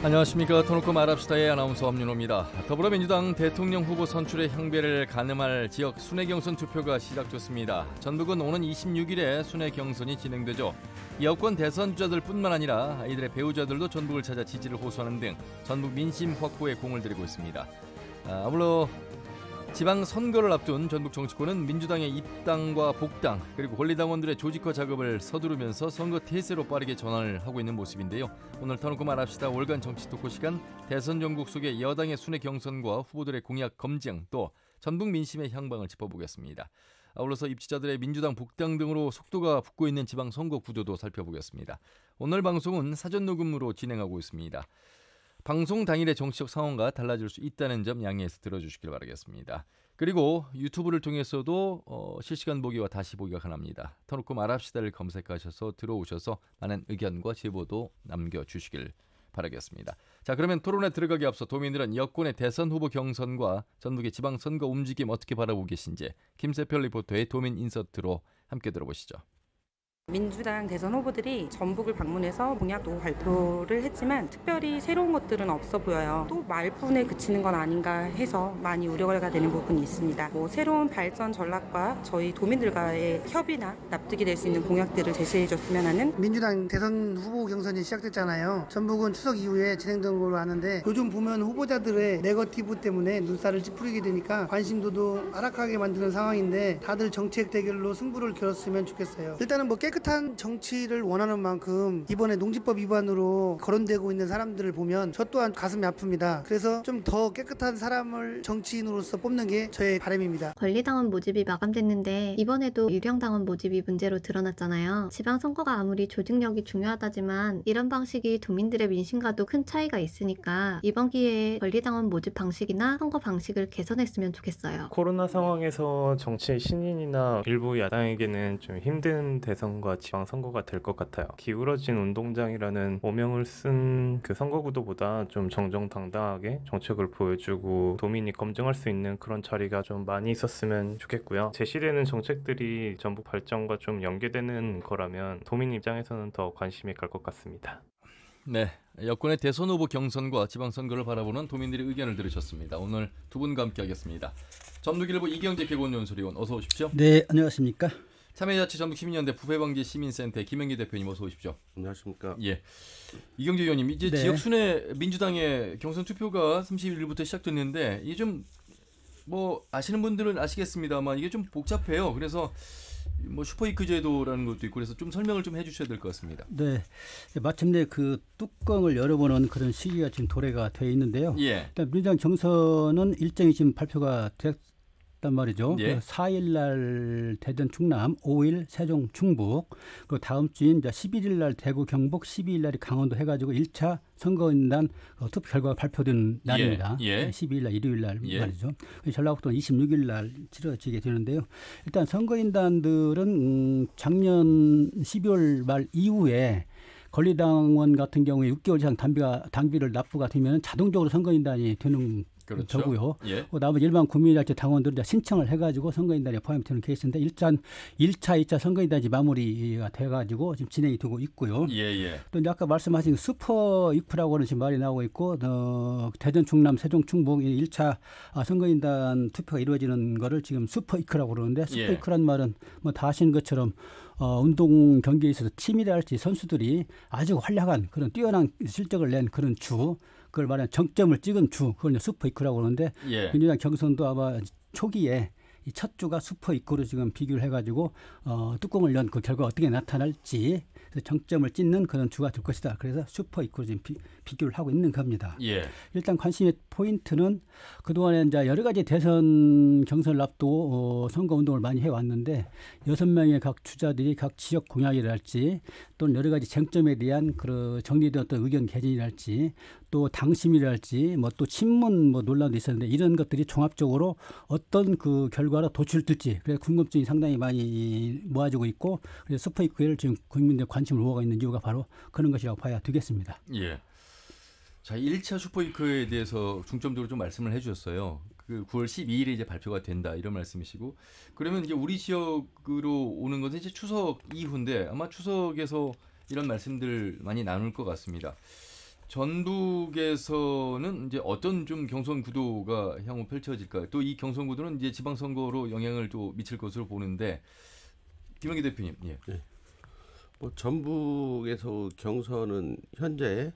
안녕하십니까. 토노코 말합시다의 아나운서 엄윤호입니다. 더불어민주당 대통령 후보 선출의 향배를 가늠할 지역 순회 경선 투표가 시작됐습니다. 전북은 오는 26일에 순회 경선이 진행되죠. 여권 대선 주자들뿐만 아니라 이들의 배우자들도 전북을 찾아 지지를 호소하는 등 전북 민심 확보에 공을 들이고 있습니다. 아울러 지방선거를 앞둔 전북 정치권은 민주당의 입당과 복당 그리고 권리당원들의 조직화 작업을 서두르면서 선거 태세로 빠르게 전환을 하고 있는 모습인데요. 오늘 터놓고 말합시다 월간 정치 토크 시간, 대선 전국 속의 여당의 순회 경선과 후보들의 공약 검증, 또 전북 민심의 향방을 짚어보겠습니다. 아울러서 입지자들의 민주당 복당 등으로 속도가 붙고 있는 지방선거 구도도 살펴보겠습니다. 오늘 방송은 사전 녹음으로 진행하고 있습니다. 방송 당일의 정치적 상황과 달라질 수 있다는 점 양해해서 들어주시길 바라겠습니다. 그리고 유튜브를 통해서도 실시간 보기와 다시 보기가 가능합니다. 터놓고 말합시다를 검색하셔서 들어오셔서 많은 의견과 제보도 남겨주시길 바라겠습니다. 자, 그러면 토론에 들어가기 앞서 도민들은 여권의 대선 후보 경선과 전북의 지방선거 움직임 어떻게 바라보고 계신지 김세별 리포터의 도민 인서트로 함께 들어보시죠. 민주당 대선 후보들이 전북을 방문해서 공약도 발표를 했지만 특별히 새로운 것들은 없어 보여요. 또 말뿐에 그치는 건 아닌가 해서 많이 우려가 되는 부분이 있습니다. 새로운 발전 전략과 저희 도민들과의 협의나 납득이 될 수 있는 공약들을 제시해 줬으면 하는. 민주당 대선 후보 경선이 시작됐잖아요. 전북은 추석 이후에 진행된 걸로 아는데 요즘 보면 후보자들의 네거티브 때문에 눈살을 찌푸리게 되니까 관심도도 하락하게 만드는 상황인데 다들 정책 대결로 승부를 겨뤘으면 좋겠어요. 일단은 깨끗한 정치를 원하는 만큼 이번에 농지법 위반으로 거론되고 있는 사람들을 보면 저 또한 가슴이 아픕니다. 그래서 좀 더 깨끗한 사람을 정치인으로서 뽑는 게 저의 바람입니다. 권리당원 모집이 마감됐는데 이번에도 유령당원 모집이 문제로 드러났잖아요. 지방선거가 아무리 조직력이 중요하다지만 이런 방식이 도민들의 민심과도 큰 차이가 있으니까 이번 기회에 권리당원 모집 방식이나 선거 방식을 개선했으면 좋겠어요. 코로나 상황에서 정치의 신인이나 일부 야당에게는 좀 힘든 대선과 지방선거가 될 것 같아요. 기울어진 운동장이라는 오명을 쓴 그 선거구도보다 좀 정정당당하게 정책을 보여주고 도민이 검증할 수 있는 그런 자리가 좀 많이 있었으면 좋겠고요. 제시되는 정책들이 전북 발전과 좀 연계되는 거라면 도민 입장에서는 더 관심이 갈 것 같습니다. 네, 여권의 대선 후보 경선과 지방선거를 바라보는 도민들의 의견을 들으셨습니다. 오늘 두 분과 함께하겠습니다. 전북일보 이경재 개건연수위원 어서 오십시오. 네, 안녕하십니까. 참여자치 전북시민연대 부패방지 시민센터 김영기 대표님 어서 오십시오. 안녕하십니까. 예, 이경재 의원님 이제 네. 지역 순회 민주당의 경선 투표가 30일부터 시작됐는데 이게 좀 아시는 분들은 아시겠습니다만 이게 좀 복잡해요. 그래서 슈퍼이크 제도라는 것도 있고 그래서 좀 설명을 좀 해주셔야 될 것 같습니다. 네, 마침내 그 뚜껑을 열어보는 그런 시기가 지금 도래가 돼 있는데요. 예. 일단 민주당 경선은 일정이 지금 발표가 됐단 말이죠. 예. 4일 날 대전 충남, 5일 세종 충북, 그리고 다음 주인 이제 11일 날 대구 경북, 12일 날이 강원도 해가지고 1차 선거인단 투표 결과가 발표된 날입니다. 예. 12일 날 일요일 날 예. 말이죠. 전라북도는 26일 날 치러지게 되는데요. 일단 선거인단들은 작년 12월 말 이후에 권리당원 같은 경우에 6개월 이상 당비를 납부가 되면 자동적으로 선거인단이 되는 그렇죠. 거고요. 예. 나머지 일반 국민이랄지 당원들은 이제 신청을 해가지고 선거인단에 포함되는 케이스인데 일단 1차, 2차 선거인단이 마무리가 돼가지고 지금 진행이 되고 있고요. 예. 또 이제 아까 말씀하신 슈퍼 이크라고 하는 지금 말이 나오고 있고 대전, 충남, 세종, 충북 1차 선거인단 투표가 이루어지는 거를 지금 슈퍼 이크라고 그러는데 슈퍼 이크란 말은 다 아시는 것처럼 운동 경기에 있어서 팀이랄지 선수들이 아주 활약한 그런 뛰어난 실적을 낸 그런 그걸 말하는 정점을 찍은 그걸 슈퍼이크라고 그러는데 민주당 경선도 아마 초기에 이 첫 주가 슈퍼이크로 지금 비교를 해가지고 뚜껑을 연 그 결과가 어떻게 나타날지 정점을 찍는 그런 주가 될 것이다. 그래서 슈퍼이크로 지금 비교를 하고 있는 겁니다. 예. 일단 관심의 포인트는 그동안에 이제 여러 가지 대선 경선을 앞두고 선거 운동을 많이 해왔는데 6명의 각 주자들이 각 지역 공약이랄지 또는 여러 가지 쟁점에 대한 그 정리된 어떤 의견 개진이랄지 또 당심이랄지 또 친문 논란도 있었는데 이런 것들이 종합적으로 어떤 그 결과로 도출될지 그래서 궁금증이 상당히 많이 모아지고 있고 그래서 슈퍼이크를 지금 국민들의 관심을 모아가 있는 이유가 바로 그런 것이라고 봐야 되겠습니다. 예. 자, 1차 슈퍼이크에 대해서 중점적으로 좀 말씀을 해주셨어요. 그 9월 12일에 이제 발표가 된다 이런 말씀이시고 그러면 이제 우리 지역으로 오는 것은 이제 추석 이후인데 아마 추석에서 이런 말씀들 많이 나눌 것 같습니다. 전북에서는 이제 어떤 좀 경선 구도가 향후 펼쳐질까요? 또 이 경선 구도는 이제 지방선거로 영향을 또 미칠 것으로 보는데 김영기 대표님. 예. 네. 뭐 전북에서 경선은 현재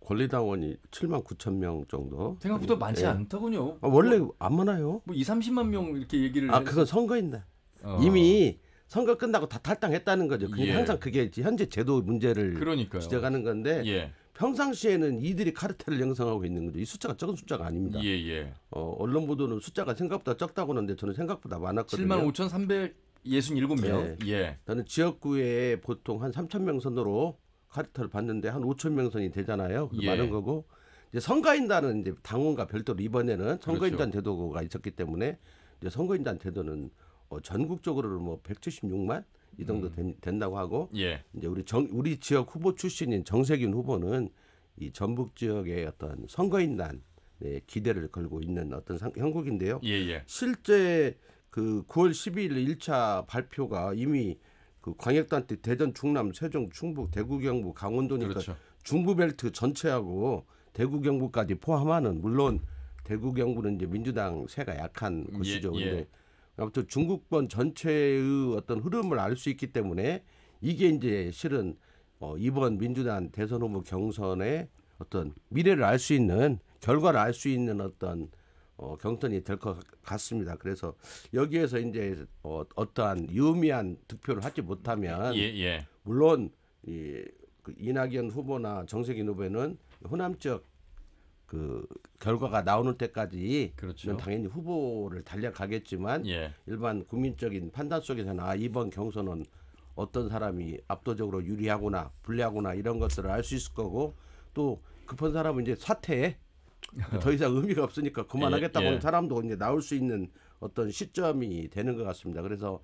권리당원이 7만 9천 명 정도. 생각보다 많지 예. 않더군요. 원래 안 많아요. 뭐 2, 30만 명 이렇게 얘기를. 그건 선거인데 이미 선거 끝나고 다 탈당했다는 거죠. 그게 예. 항상 그게 현재 제도 문제를 그러니까요. 지적하는 건데 예. 평상시에는 이들이 카르텔을 형성하고 있는 거죠. 이 숫자가 적은 숫자가 아닙니다. 예. 언론 보도는 숫자가 생각보다 적다고 하는데 저는 생각보다 많았거든요. 75,367명. 예. 저는 지역구에 보통 한 3천 명 선으로 카르텔을 봤는데 한 5천 명 선이 되잖아요. 예. 많은 거고 이제 선거인단은 이제 당원과 별도로 이번에는 선거인단 그렇죠. 제도가 있었기 때문에 이제 선거인단 제도는 전국적으로는 뭐 176만 이 정도 된다고 하고 예. 이제 우리 지역 후보 출신인 정세균 후보는 이 전북 지역의 어떤 선거인단에 기대를 걸고 있는 어떤 형국인데요. 예. 실제 그 9월 12일 1차 발표가 이미 그 광역단체 대전, 충남, 세종, 충북, 대구, 경북, 강원도니까 그렇죠. 중부벨트 전체하고 대구, 경북까지 포함하는 물론 대구, 경북은 이제 민주당 세가 약한 곳이죠. 예. 근데 아무튼 중국권 전체의 어떤 흐름을 알 수 있기 때문에 이게 이제 실은 이번 민주당 대선 후보 경선의 어떤 미래를 알 수 있는 결과를 알 수 있는 어떤 경선이 될 것 같습니다. 그래서 여기에서 이제 어떠한 유의미한 득표를 하지 못하면 예. 물론 그 이낙연 후보나 정세균 후보는 호남 지역 그 결과가 나오는 때까지 그렇죠. 당연히 후보를 달려가겠지만 예. 일반 국민적인 판단 속에서는 이번 경선은 어떤 사람이 압도적으로 유리하거나 불리하거나 이런 것들을 알 수 있을 거고 또 급한 사람은 이제 사퇴해 더 이상 의미가 없으니까 그만하겠다고 하는 사람도 이제 나올 수 있는 어떤 시점이 되는 것 같습니다. 그래서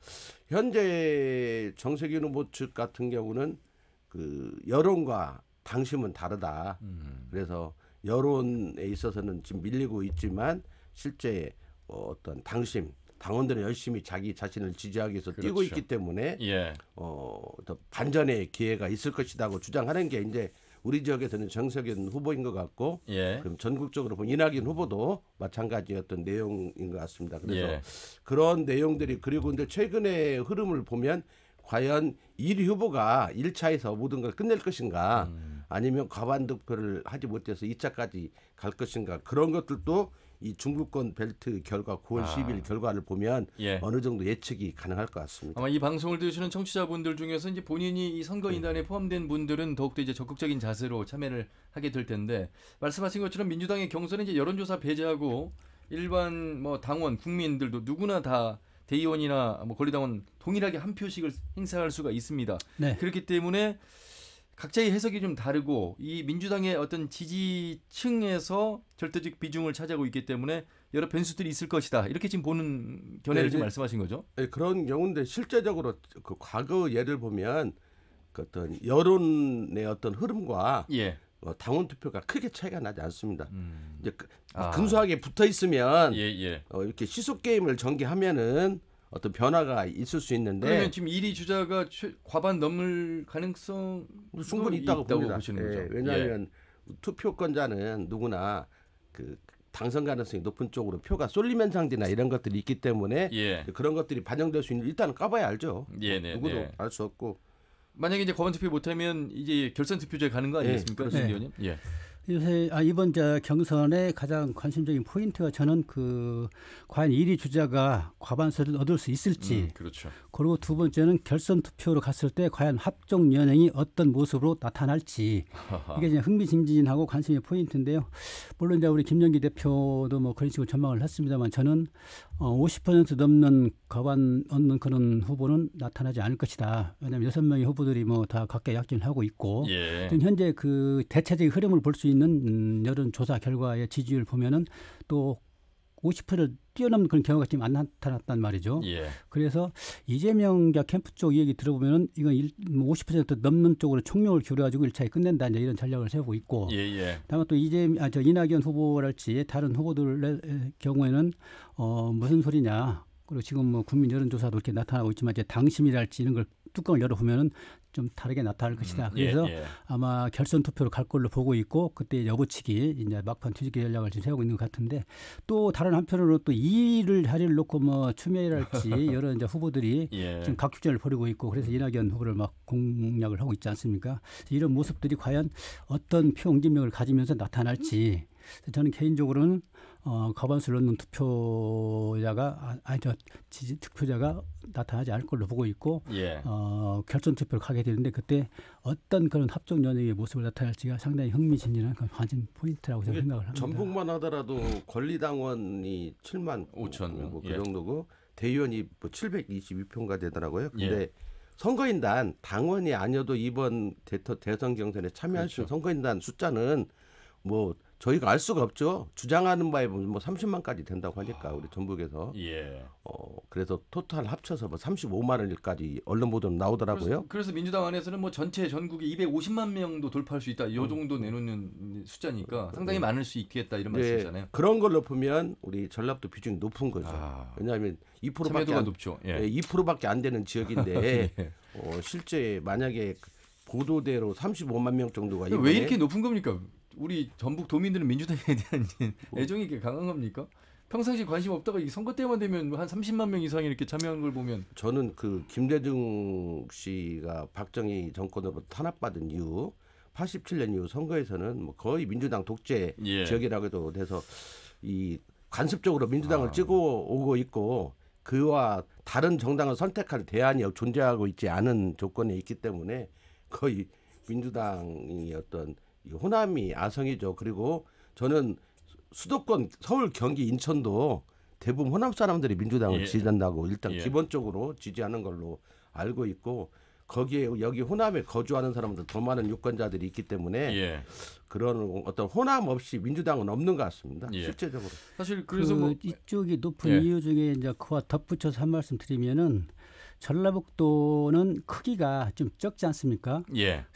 현재 정세균 후보 측 같은 경우는 그 여론과 당심은 다르다. 그래서 여론에 있어서는 지금 밀리고 있지만 실제 어떤 당심, 당원들은 열심히 자기 자신을 지지하기 위해서 뛰고 그렇죠. 있기 때문에 예. 더 반전의 기회가 있을 것이라고 주장하는 게 이제 우리 지역에서는 정세균 후보인 것 같고 예. 그럼 전국적으로 보면 이낙연 후보도 마찬가지였던 내용인 것 같습니다. 그래서 예. 그런 내용들이 그리고 근데 최근의 흐름을 보면 과연 1위 후보가 1차에서 모든 걸 끝낼 것인가 아니면 과반 득표를 하지 못해서 2차까지 갈 것인가 그런 것들도 이 중부권 벨트 결과 9월 10일 결과를 보면 예. 어느 정도 예측이 가능할 것 같습니다. 아마 이 방송을 들으시는 청취자분들 중에서 이제 본인이 이 선거인단에 포함된 분들은 더욱더 이제 적극적인 자세로 참여를 하게 될 텐데 말씀하신 것처럼 민주당의 경선은 이제 여론조사 배제하고 일반 뭐 당원 국민들도 누구나 다 대의원이나 뭐 권리당원 동일하게 한 표씩을 행사할 수가 있습니다. 네. 그렇기 때문에 각자의 해석이 좀 다르고 이 민주당의 어떤 지지층에서 절대적 비중을 차지하고 있기 때문에 여러 변수들이 있을 것이다. 이렇게 지금 보는 견해를 지금 말씀하신 거죠? 네, 그런 경우인데 실제적으로 그 과거 예를 보면 그 어떤 여론의 어떤 흐름과 예. 당원 투표가 크게 차이가 나지 않습니다. 이제 아. 근소하게 붙어 있으면 예. 이렇게 시속 게임을 전개하면은 어떤 변화가 있을 수 있는데 그러면 지금 1위 주자가 과반 넘을 가능성 충분히 있다고 봅니다. 보시는 거죠? 왜냐하면 투표권자는 누구나 그 당선 가능성이 높은 쪽으로 표가 쏠림 현상이나 이런 것들이 있기 때문에 예. 그런 것들이 반영될 수 있는 일단은 까봐야 알죠. 네. 누구도 알 수 없고 만약에 이제 과반 투표 못하면 이제 결선 투표제에 가는 거 아니겠습니까, 신 의원님? 예. 요새 이번 경선의 가장 관심적인 포인트가 저는 그 과연 1위 주자가 과반수를 얻을 수 있을지 그렇죠. 그리고 두 번째는 결선 투표로 갔을 때 과연 합종 연행이 어떤 모습으로 나타날지 이게 이제 흥미진진하고 관심의 포인트인데요. 물론 이제 우리 김영기 대표도 뭐 그런 식으로 전망을 했습니다만 저는 50% 넘는 과반 얻는 그런 후보는 나타나지 않을 것이다. 왜냐하면 6명의 후보들이 뭐 다 각각 약진을 하고 있고 예. 지금 현재 그 대체적인 흐름을 볼 수 있는 여론조사 결과의 지지율 보면은 또 50%를 뛰어넘는 그런 경우가 지금 안 나타났단 말이죠. 예. 그래서 이재명 캠프 쪽 얘기 들어보면은 이건 50% 넘는 쪽으로 총력을 기울여가지고 1차에 끝낸다 이제 이런 전략을 세우고 있고. 예. 다만 또 이낙연 후보랄지 다른 후보들의 경우에는 무슨 소리냐. 그리고 지금 뭐 국민 여론조사도 이렇게 나타나고 있지만 이제 당심이랄지 이런 걸 뚜껑을 열어보면은 좀 다르게 나타날 것이다. 그래서 아마 결선 투표로 갈 걸로 보고 있고 그때 여부치기 이제 막판 뒤집기 전략을 지금 세우고 있는 것 같은데 또 다른 한편으로 또 2위를 자리를 놓고 뭐 추미애랄지 여러 이제 후보들이 지금 각축전을 벌이고 있고 그래서 이낙연 후보를 막 공략을 하고 있지 않습니까? 이런 모습들이 과연 어떤 표 응집력을 가지면서 나타날지 저는 개인적으로는 과반수를 얻는 투표자가 득표자가 나타나지 않을 걸로 보고 있고 결선 투표를 가게 되는데 그때 어떤 그런 합종 연예의 모습을 나타낼지가 상당히 흥미진진한 관심 포인트라고 저는 생각을 합니다. 전북만 하더라도 권리당원이 7만 5천 명 그 정도고 대의원이 뭐 722표가 되더라고요. 근데 선거인단 당원이 아니어도 이번 대선 경선에 참여할 수 있는 선거인단 숫자는 뭐 저희가 알 수가 없죠. 주장하는 바에 보면 뭐 30만까지 된다고 하니까 우리 전북에서. 그래서 토탈 합쳐서 뭐 35만 원까지 언론 보도는 나오더라고요. 그래서 민주당 안에서는 뭐 전체 전국에 250만 명도 돌파할 수 있다. 이 정도 내놓는 숫자니까 상당히 많을 수 있겠다 이런 말씀이잖아요. 그런 걸로 보면 우리 전라도 비중이 높은 거죠. 왜냐하면 2%밖에 높죠. 2%밖에 안 되는 지역인데 실제 만약에 보도대로 35만 명 정도가 왜 이렇게 높은 겁니까? 우리 전북 도민들은 민주당에 대한 애정이 이렇게 강한 겁니까? 평상시 관심 없다가 이 선거 때만 되면 한 30만 명 이상이 이렇게 참여하는 걸 보면 저는 그 김대중 씨가 박정희 정권으로 탄압받은 이후 87년 이후 선거에서는 뭐 거의 민주당 독재 지역이라고 해도 돼서 이 관습적으로 민주당을 찍어오고 있고 그와 다른 정당을 선택할 대안이 존재하고 있지 않은 조건에 있기 때문에 거의 민주당이 어떤 호남이 아성이죠. 그리고 저는 수도권 서울, 경기, 인천도 대부분 호남 사람들이 민주당을 지지한다고 일단 기본적으로 지지하는 걸로 알고 있고 거기에 여기 호남에 거주하는 사람들 더 많은 유권자들이 있기 때문에 그런 어떤 호남 없이 민주당은 없는 것 같습니다. 실제적으로. 사실 그래서 뭐 이쪽이 높은 이유 중에 이제 그와 덧붙여서 한 말씀 드리면은 전라북도는 크기가 좀 적지 않습니까?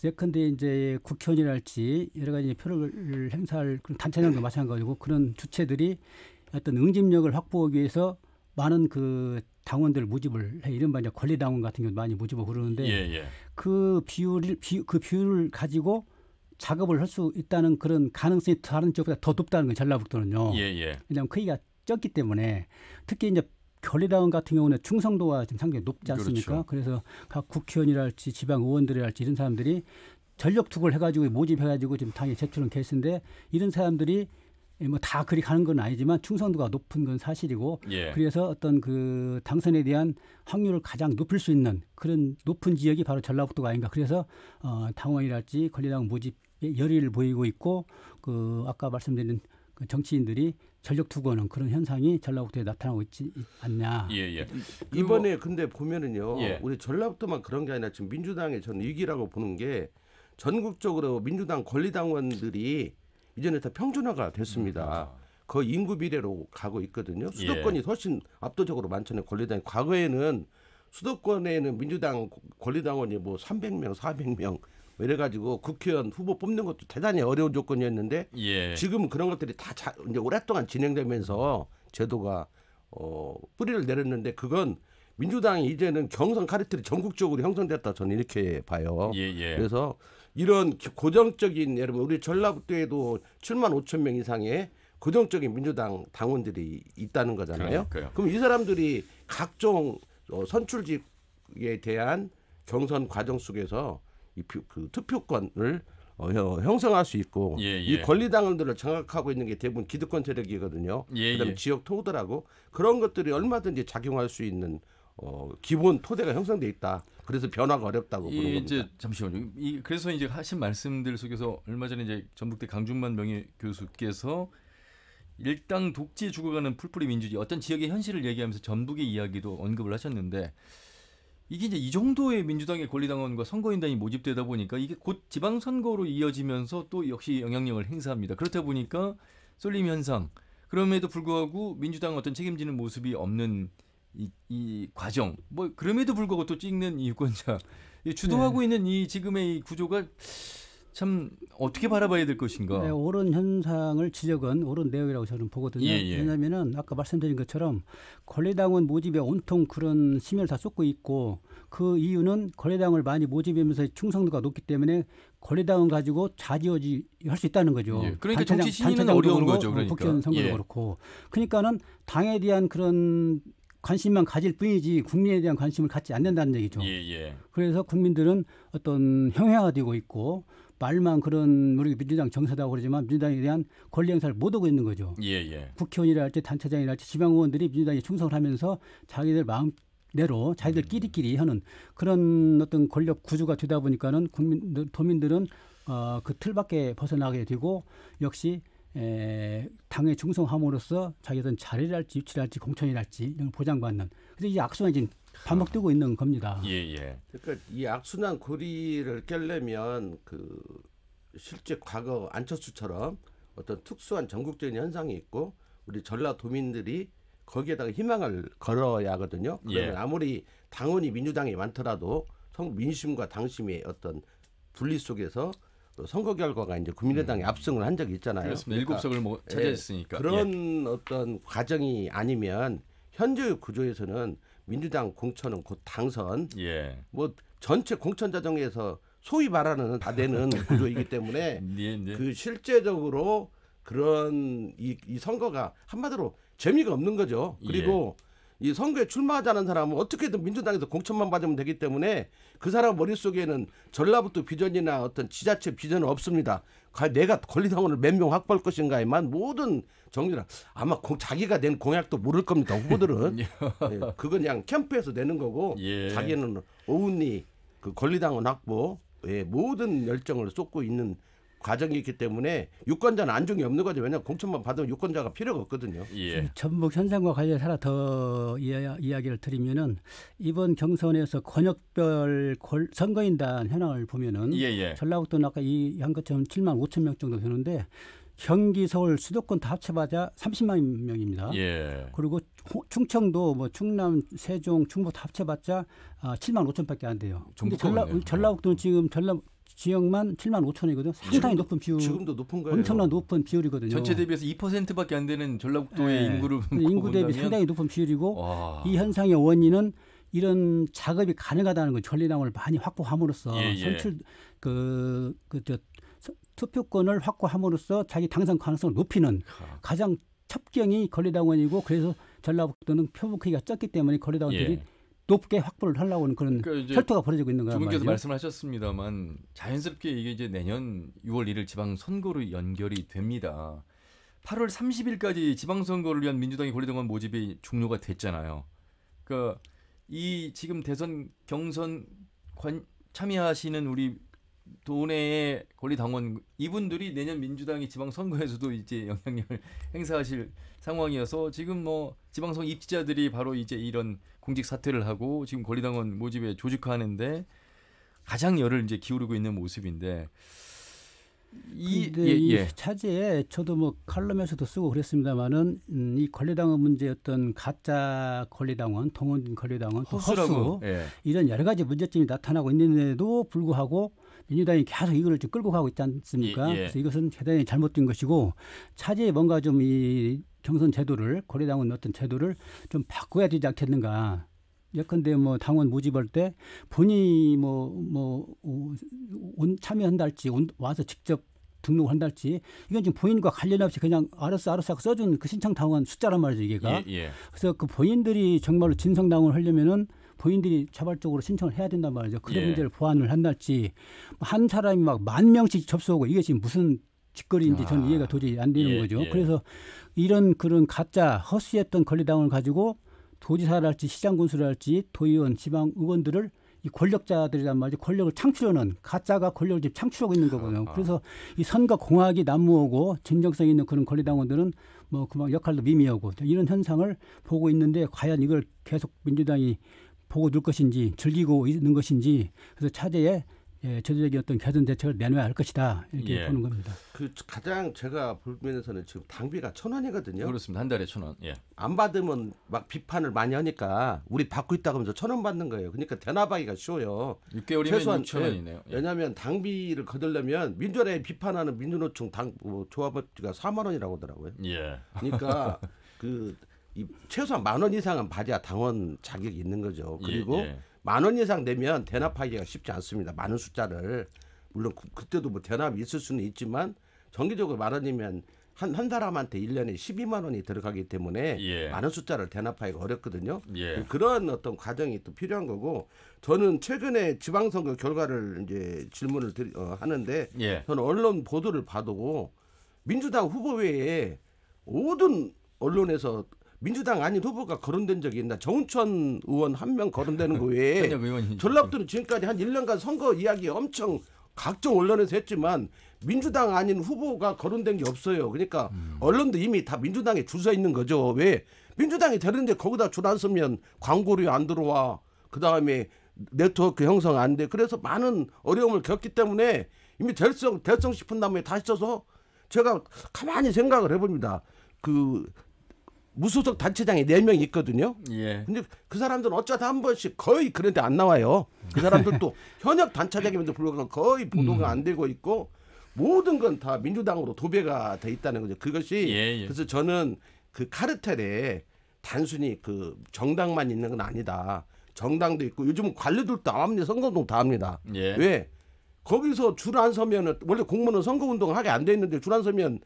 예컨대 이제 국회의원이랄지 여러 가지 표를 행사할 그런 단체장도 마찬가지고 그런 주체들이 어떤 응집력을 확보하기 위해서 많은 그 당원들 모집을 해. 이른바 이제 권리당원 같은 경우 많이 모집하고 그러는데 그 비율을 가지고 작업을 할 수 있다는 그런 가능성이 다른 지역보다 더 높다는 거예요. 전라북도는요. 왜냐하면 크기가 적기 때문에 특히 이제 권리당원 같은 경우는 충성도가 지금 상당히 높지 않습니까? 그래서 각 국회의원이랄지 지방 의원들이랄지 이런 사람들이 전력 투구를 해가지고 모집해가지고 지금 당에 제출한 케이스인데 이런 사람들이 뭐 다 그리 가는 건 아니지만 충성도가 높은 건 사실이고 그래서 어떤 그 당선에 대한 확률을 가장 높일 수 있는 그런 높은 지역이 바로 전라북도가 아닌가. 그래서 당원이랄지 권리당원 모집에 열의를 보이고 있고 그 아까 말씀드린 그 정치인들이 전력 투구하는 그런 현상이 전라북도에 나타나고 있지 않냐. 이번에 근데 보면은요. 우리 전라북도만 그런 게 아니라 지금 민주당의 전 위기라고 보는 게 전국적으로 민주당 권리당원들이 이제는 다 평준화가 됐습니다. 거의 인구 비례로 가고 있거든요. 수도권이 훨씬 압도적으로 많잖아요. 권리당이. 과거에는 수도권에는 민주당 권리당원이 뭐 300명, 400명 이래가지고 국회의원 후보 뽑는 것도 대단히 어려운 조건이었는데 지금 그런 것들이 다 이제 오랫동안 진행되면서 제도가 뿌리를 내렸는데 그건 민주당이 이제는 경선 카르텔이 전국적으로 형성됐다 저는 이렇게 봐요. 그래서 이런 고정적인 여러분 우리 전라북도에도 7만 5천 명 이상의 고정적인 민주당 당원들이 있다는 거잖아요. 그럼 이 사람들이 각종 선출직에 대한 경선 과정 속에서 그 투표권을 형성할 수 있고 이 권리당원들을 장악하고 있는 게 대부분 기득권 세력이거든요. 그다음에 지역 토들하고 그런 것들이 얼마든지 작용할 수 있는 기본 토대가 형성돼 있다. 그래서 변화가 어렵다고 보는 겁니다. 이제 잠시만요. 그래서 이제 하신 말씀들 속에서 얼마 전에 이제 전북대 강준만 명예교수께서 일당 독재에 죽어가는 풀뿌리 민주주의 어떤 지역의 현실을 얘기하면서 전북의 이야기도 언급을 하셨는데. 이게 이제 이 정도의 민주당의 권리당원과 선거인단이 모집되다 보니까 이게 곧 지방선거로 이어지면서 또 역시 영향력을 행사합니다. 그렇다 보니까 쏠림 현상. 그럼에도 불구하고 민주당 어떤 책임지는 모습이 없는 이 과정. 뭐 그럼에도 불구하고 또 찍는 이 유권자. 주도하고 있는 이 지금의 이 구조가 참 어떻게 바라봐야 될 것인가? 네, 옳은 현상을 지적은 옳은 내용이라고 저는 보거든요. 왜냐하면은 아까 말씀드린 것처럼 권리당원 모집에 온통 그런 심혈을 다 쏟고 있고 그 이유는 권리당을 많이 모집하면서 충성도가 높기 때문에 권리당원 가지고 좌지우지 할 수 있다는 거죠. 그러니까 정치 신인은 어려운 거죠. 그러니까. 국회의원 선거도 그렇고. 그러니까는 당에 대한 그런 관심만 가질 뿐이지 국민에 대한 관심을 갖지 않는다는 얘기죠. 그래서 국민들은 어떤 형해화되고 있고 말만 그런 우리 민주당 정서다고 그러지만 민주당에 대한 권리 행사를 못 하고 있는 거죠. 국회의원이랄지 단체장이랄지 지방의원들이 민주당에 충성을 하면서 자기들 마음대로 자기들끼리끼리 하는 그런 어떤 권력 구조가 되다 보니까는 도민들은 그 틀밖에 벗어나게 되고 역시 당에 충성함으로써 자기들은 자리랄지 유치랄지 공천이랄지 이런 걸 보장받는. 그래서 이 악순환이 지금 반복되고 있는 겁니다. 그러니까 이 악순환 고리를 깨려면 그 실제 과거 안철수처럼 어떤 특수한 전국적인 현상이 있고 우리 전라도민들이 거기에다가 희망을 걸어야 하거든요. 그러면 아무리 당원이 민주당이 많더라도 민심과 당심의 어떤 분리 속에서 선거 결과가 이제 국민의당이 압승을 한 적이 있잖아요. 그렇습니다. 그러니까 7석을 차지했으니까. 그런 어떤 과정이 아니면 현재의 구조에서는 민주당 공천은 곧 당선, 뭐 전체 공천 자정에서 소위 말하는 다 되는 구조이기 때문에 그 실제적으로 그런 이 선거가 한마디로 재미가 없는 거죠. 그리고 이 선거에 출마하자는 사람은 어떻게든 민주당에서 공천만 받으면 되기 때문에 그 사람 머릿속에는 전라북도 비전이나 어떤 지자체 비전은 없습니다. 내가 권리당원을 몇 명 확보할 것인가에만 모든 정리를 아마 자기가 낸 공약도 모를 겁니다. 후보들은. 그건 그냥 캠프에서 내는 거고 자기는 오운리 그 권리당원 확보에 모든 열정을 쏟고 있는 과정이 있기 때문에 유권자는 안중이 없는 거죠. 왜냐하면 공천만 받으면 유권자가 필요가 없거든요. 전북 현상과 관련해서 하나 더 이야기를 드리면은 이번 경선에서 권역별 선거인단 현황을 보면은 전라북도는 아까 한 것처럼 7만 5천 명 정도 되는데 경기, 서울, 수도권 다 합쳐봐야 30만 명입니다. 그리고 충청도, 뭐 충남, 세종, 충북 다 합쳐봤자 7만 5천밖에 안 돼요. 근데 전라북도는 지금 지역만 7만 5천이거든요. 상당히 높은 비율. 지금도 높은 거예요. 엄청난 높은 비율이거든요. 전체 대비해서 2%밖에 안 되는 전라북도의 인구를 인구 대비 상당히 높은 비율이고 이 현상의 원인은 이런 작업이 가능하다는 거. 권리당원을 많이 확보함으로써 투표권을 확보함으로써 자기 당선 가능성을 높이는 가장 첩경이 권리당원이고 그래서 전라북도는 표본 크기가 적기 때문에 권리당원들이 높게 확보를 하려고 하는 그런 혈투가 벌어지고 있는 거예요. 주분께서 말씀하셨습니다만 자연스럽게 이게 이제 내년 6월 1일 지방선거로 연결이 됩니다. 8월 30일까지 지방선거를 위한 민주당의 권리당원 모집이 종료가 됐잖아요. 그러니까 이 지금 대선 경선 참여하시는 우리 도내의 권리당원 이분들이 내년 민주당이 지방선거에서도 이제 영향력을 행사하실 상황이어서 지금 뭐 지방선 입지자들이 바로 이제 이런 공직 사퇴를 하고 지금 권리당원 모집에 조직화하는데 가장 열을 이제 기울이고 있는 모습인데 이 차제에 저도 뭐 칼럼에서도 쓰고 그랬습니다만은 이 권리당원 문제 어떤 가짜 권리당원, 동원 권리당원, 또 허수 이런 여러 가지 문제점이 나타나고 있는데도 불구하고 민주당이 계속 이걸 좀 끌고 가고 있지 않습니까? 그래서 이것은 대단히 잘못된 것이고 차제에 뭔가 좀 이 경선 제도를 권리당원 어떤 제도를 좀 바꿔야 되지 않겠는가? 예컨대 뭐 당원 모집할 때 본인이 참여한달지 와서 직접 등록한달지 이건 지금 본인과 관련 없이 그냥 알았어 하고 써준 그 신청 당원 숫자란 말이죠 이게가. 그래서 그 본인들이 정말로 진성당원을 하려면은 본인들이 자발적으로 신청을 해야 된단 말이죠. 그런 문제를 보완을 한달지 한 사람이 막 10,000명씩 접수하고 이게 지금 무슨 짓거리인지 저는 이해가 도저히 안 되는 거죠. 그래서 이런 그런 가짜 허수였던 권리당원을 가지고 도지사랄지 시장군수랄지 도의원, 지방 의원들을 이 권력자들이란 말이죠. 권력을 창출하는 가짜가 권력을 지금 창출하고 있는 거거든요. 그래서 이 선거 공학이 난무하고 진정성 있는 그런 권리당원들은 뭐 그만 역할도 미미하고 이런 현상을 보고 있는데 과연 이걸 계속 민주당이 보고 둘 것인지 즐기고 있는 것인지 그래서 차제에 제도적인 어떤 개선 대책을 내놔야 할 것이다 이렇게 보는 겁니다. 그 가장 제가 볼 면에서는 지금 당비가 1,000원이거든요. 그렇습니다. 한 달에 1,000원. 예. 안 받으면 막 비판을 많이 하니까 우리 받고 있다고 하면서 1,000원 받는 거예요. 그러니까 대납하기가 쉬워요. 6개월이면 최소한 6,000원이네요. 예. 왜냐하면 당비를 거두려면 민주당에 비판하는 민주노총 조합원가 4만 원이라고 하더라고요. 예. 그러니까 최소한 10,000원 이상은 받아야 당원 자격이 있는 거죠. 그리고 예. 10,000원 이상 내면 대납하기가 쉽지 않습니다. 많은 숫자를 물론 그때도 뭐 대납이 있을 수는 있지만 정기적으로 10,000원이면 한 사람한테 1년에 12만 원이 들어가기 때문에 예. 많은 숫자를 대납하기가 어렵거든요. 예. 그런 어떤 과정이 또 필요한 거고 저는 최근에 지방선거 결과를 이제 질문을 하는데 예. 저는 언론 보도를 봐도 민주당 후보 외에 모든 언론에서 민주당 아닌 후보가 거론된 적이 있나? 정운천 의원 한 명 거론되는 거 외에 전라도는 지금까지 한 1년간 선거 이야기 엄청 각종 언론에서 했지만 민주당 아닌 후보가 거론된 게 없어요. 그러니까 언론도 이미 다 민주당에 줄 서 있는 거죠. 왜? 민주당이 되는데 거기다 줄 안 서면 광고료 안 들어와. 그다음에 네트워크 형성 안 돼. 그래서 많은 어려움을 겪기 때문에 이미 될성 싶은 다음에 다시 써서 제가 가만히 생각을 해봅니다. 무소속 단체장이 4명 있거든요. 예. 근데 그 사람들은 어쩌다 한 번씩 거의 그런데 안 나와요. 그 사람들도 현역 단체장임에도 불구하고 거의 보도가 안 되고 있고 모든 건 다 민주당으로 도배가 돼 있다는 거죠. 그것이 그래서 저는 그 카르텔에 단순히 그 정당만 있는 건 아니다. 정당도 있고 요즘은 관료들도 다 합니다. 선거운동 다 합니다. 예. 왜? 거기서 줄 안 서면은 원래 공무원은 선거운동 하게 안 돼 있는데 줄 안 서면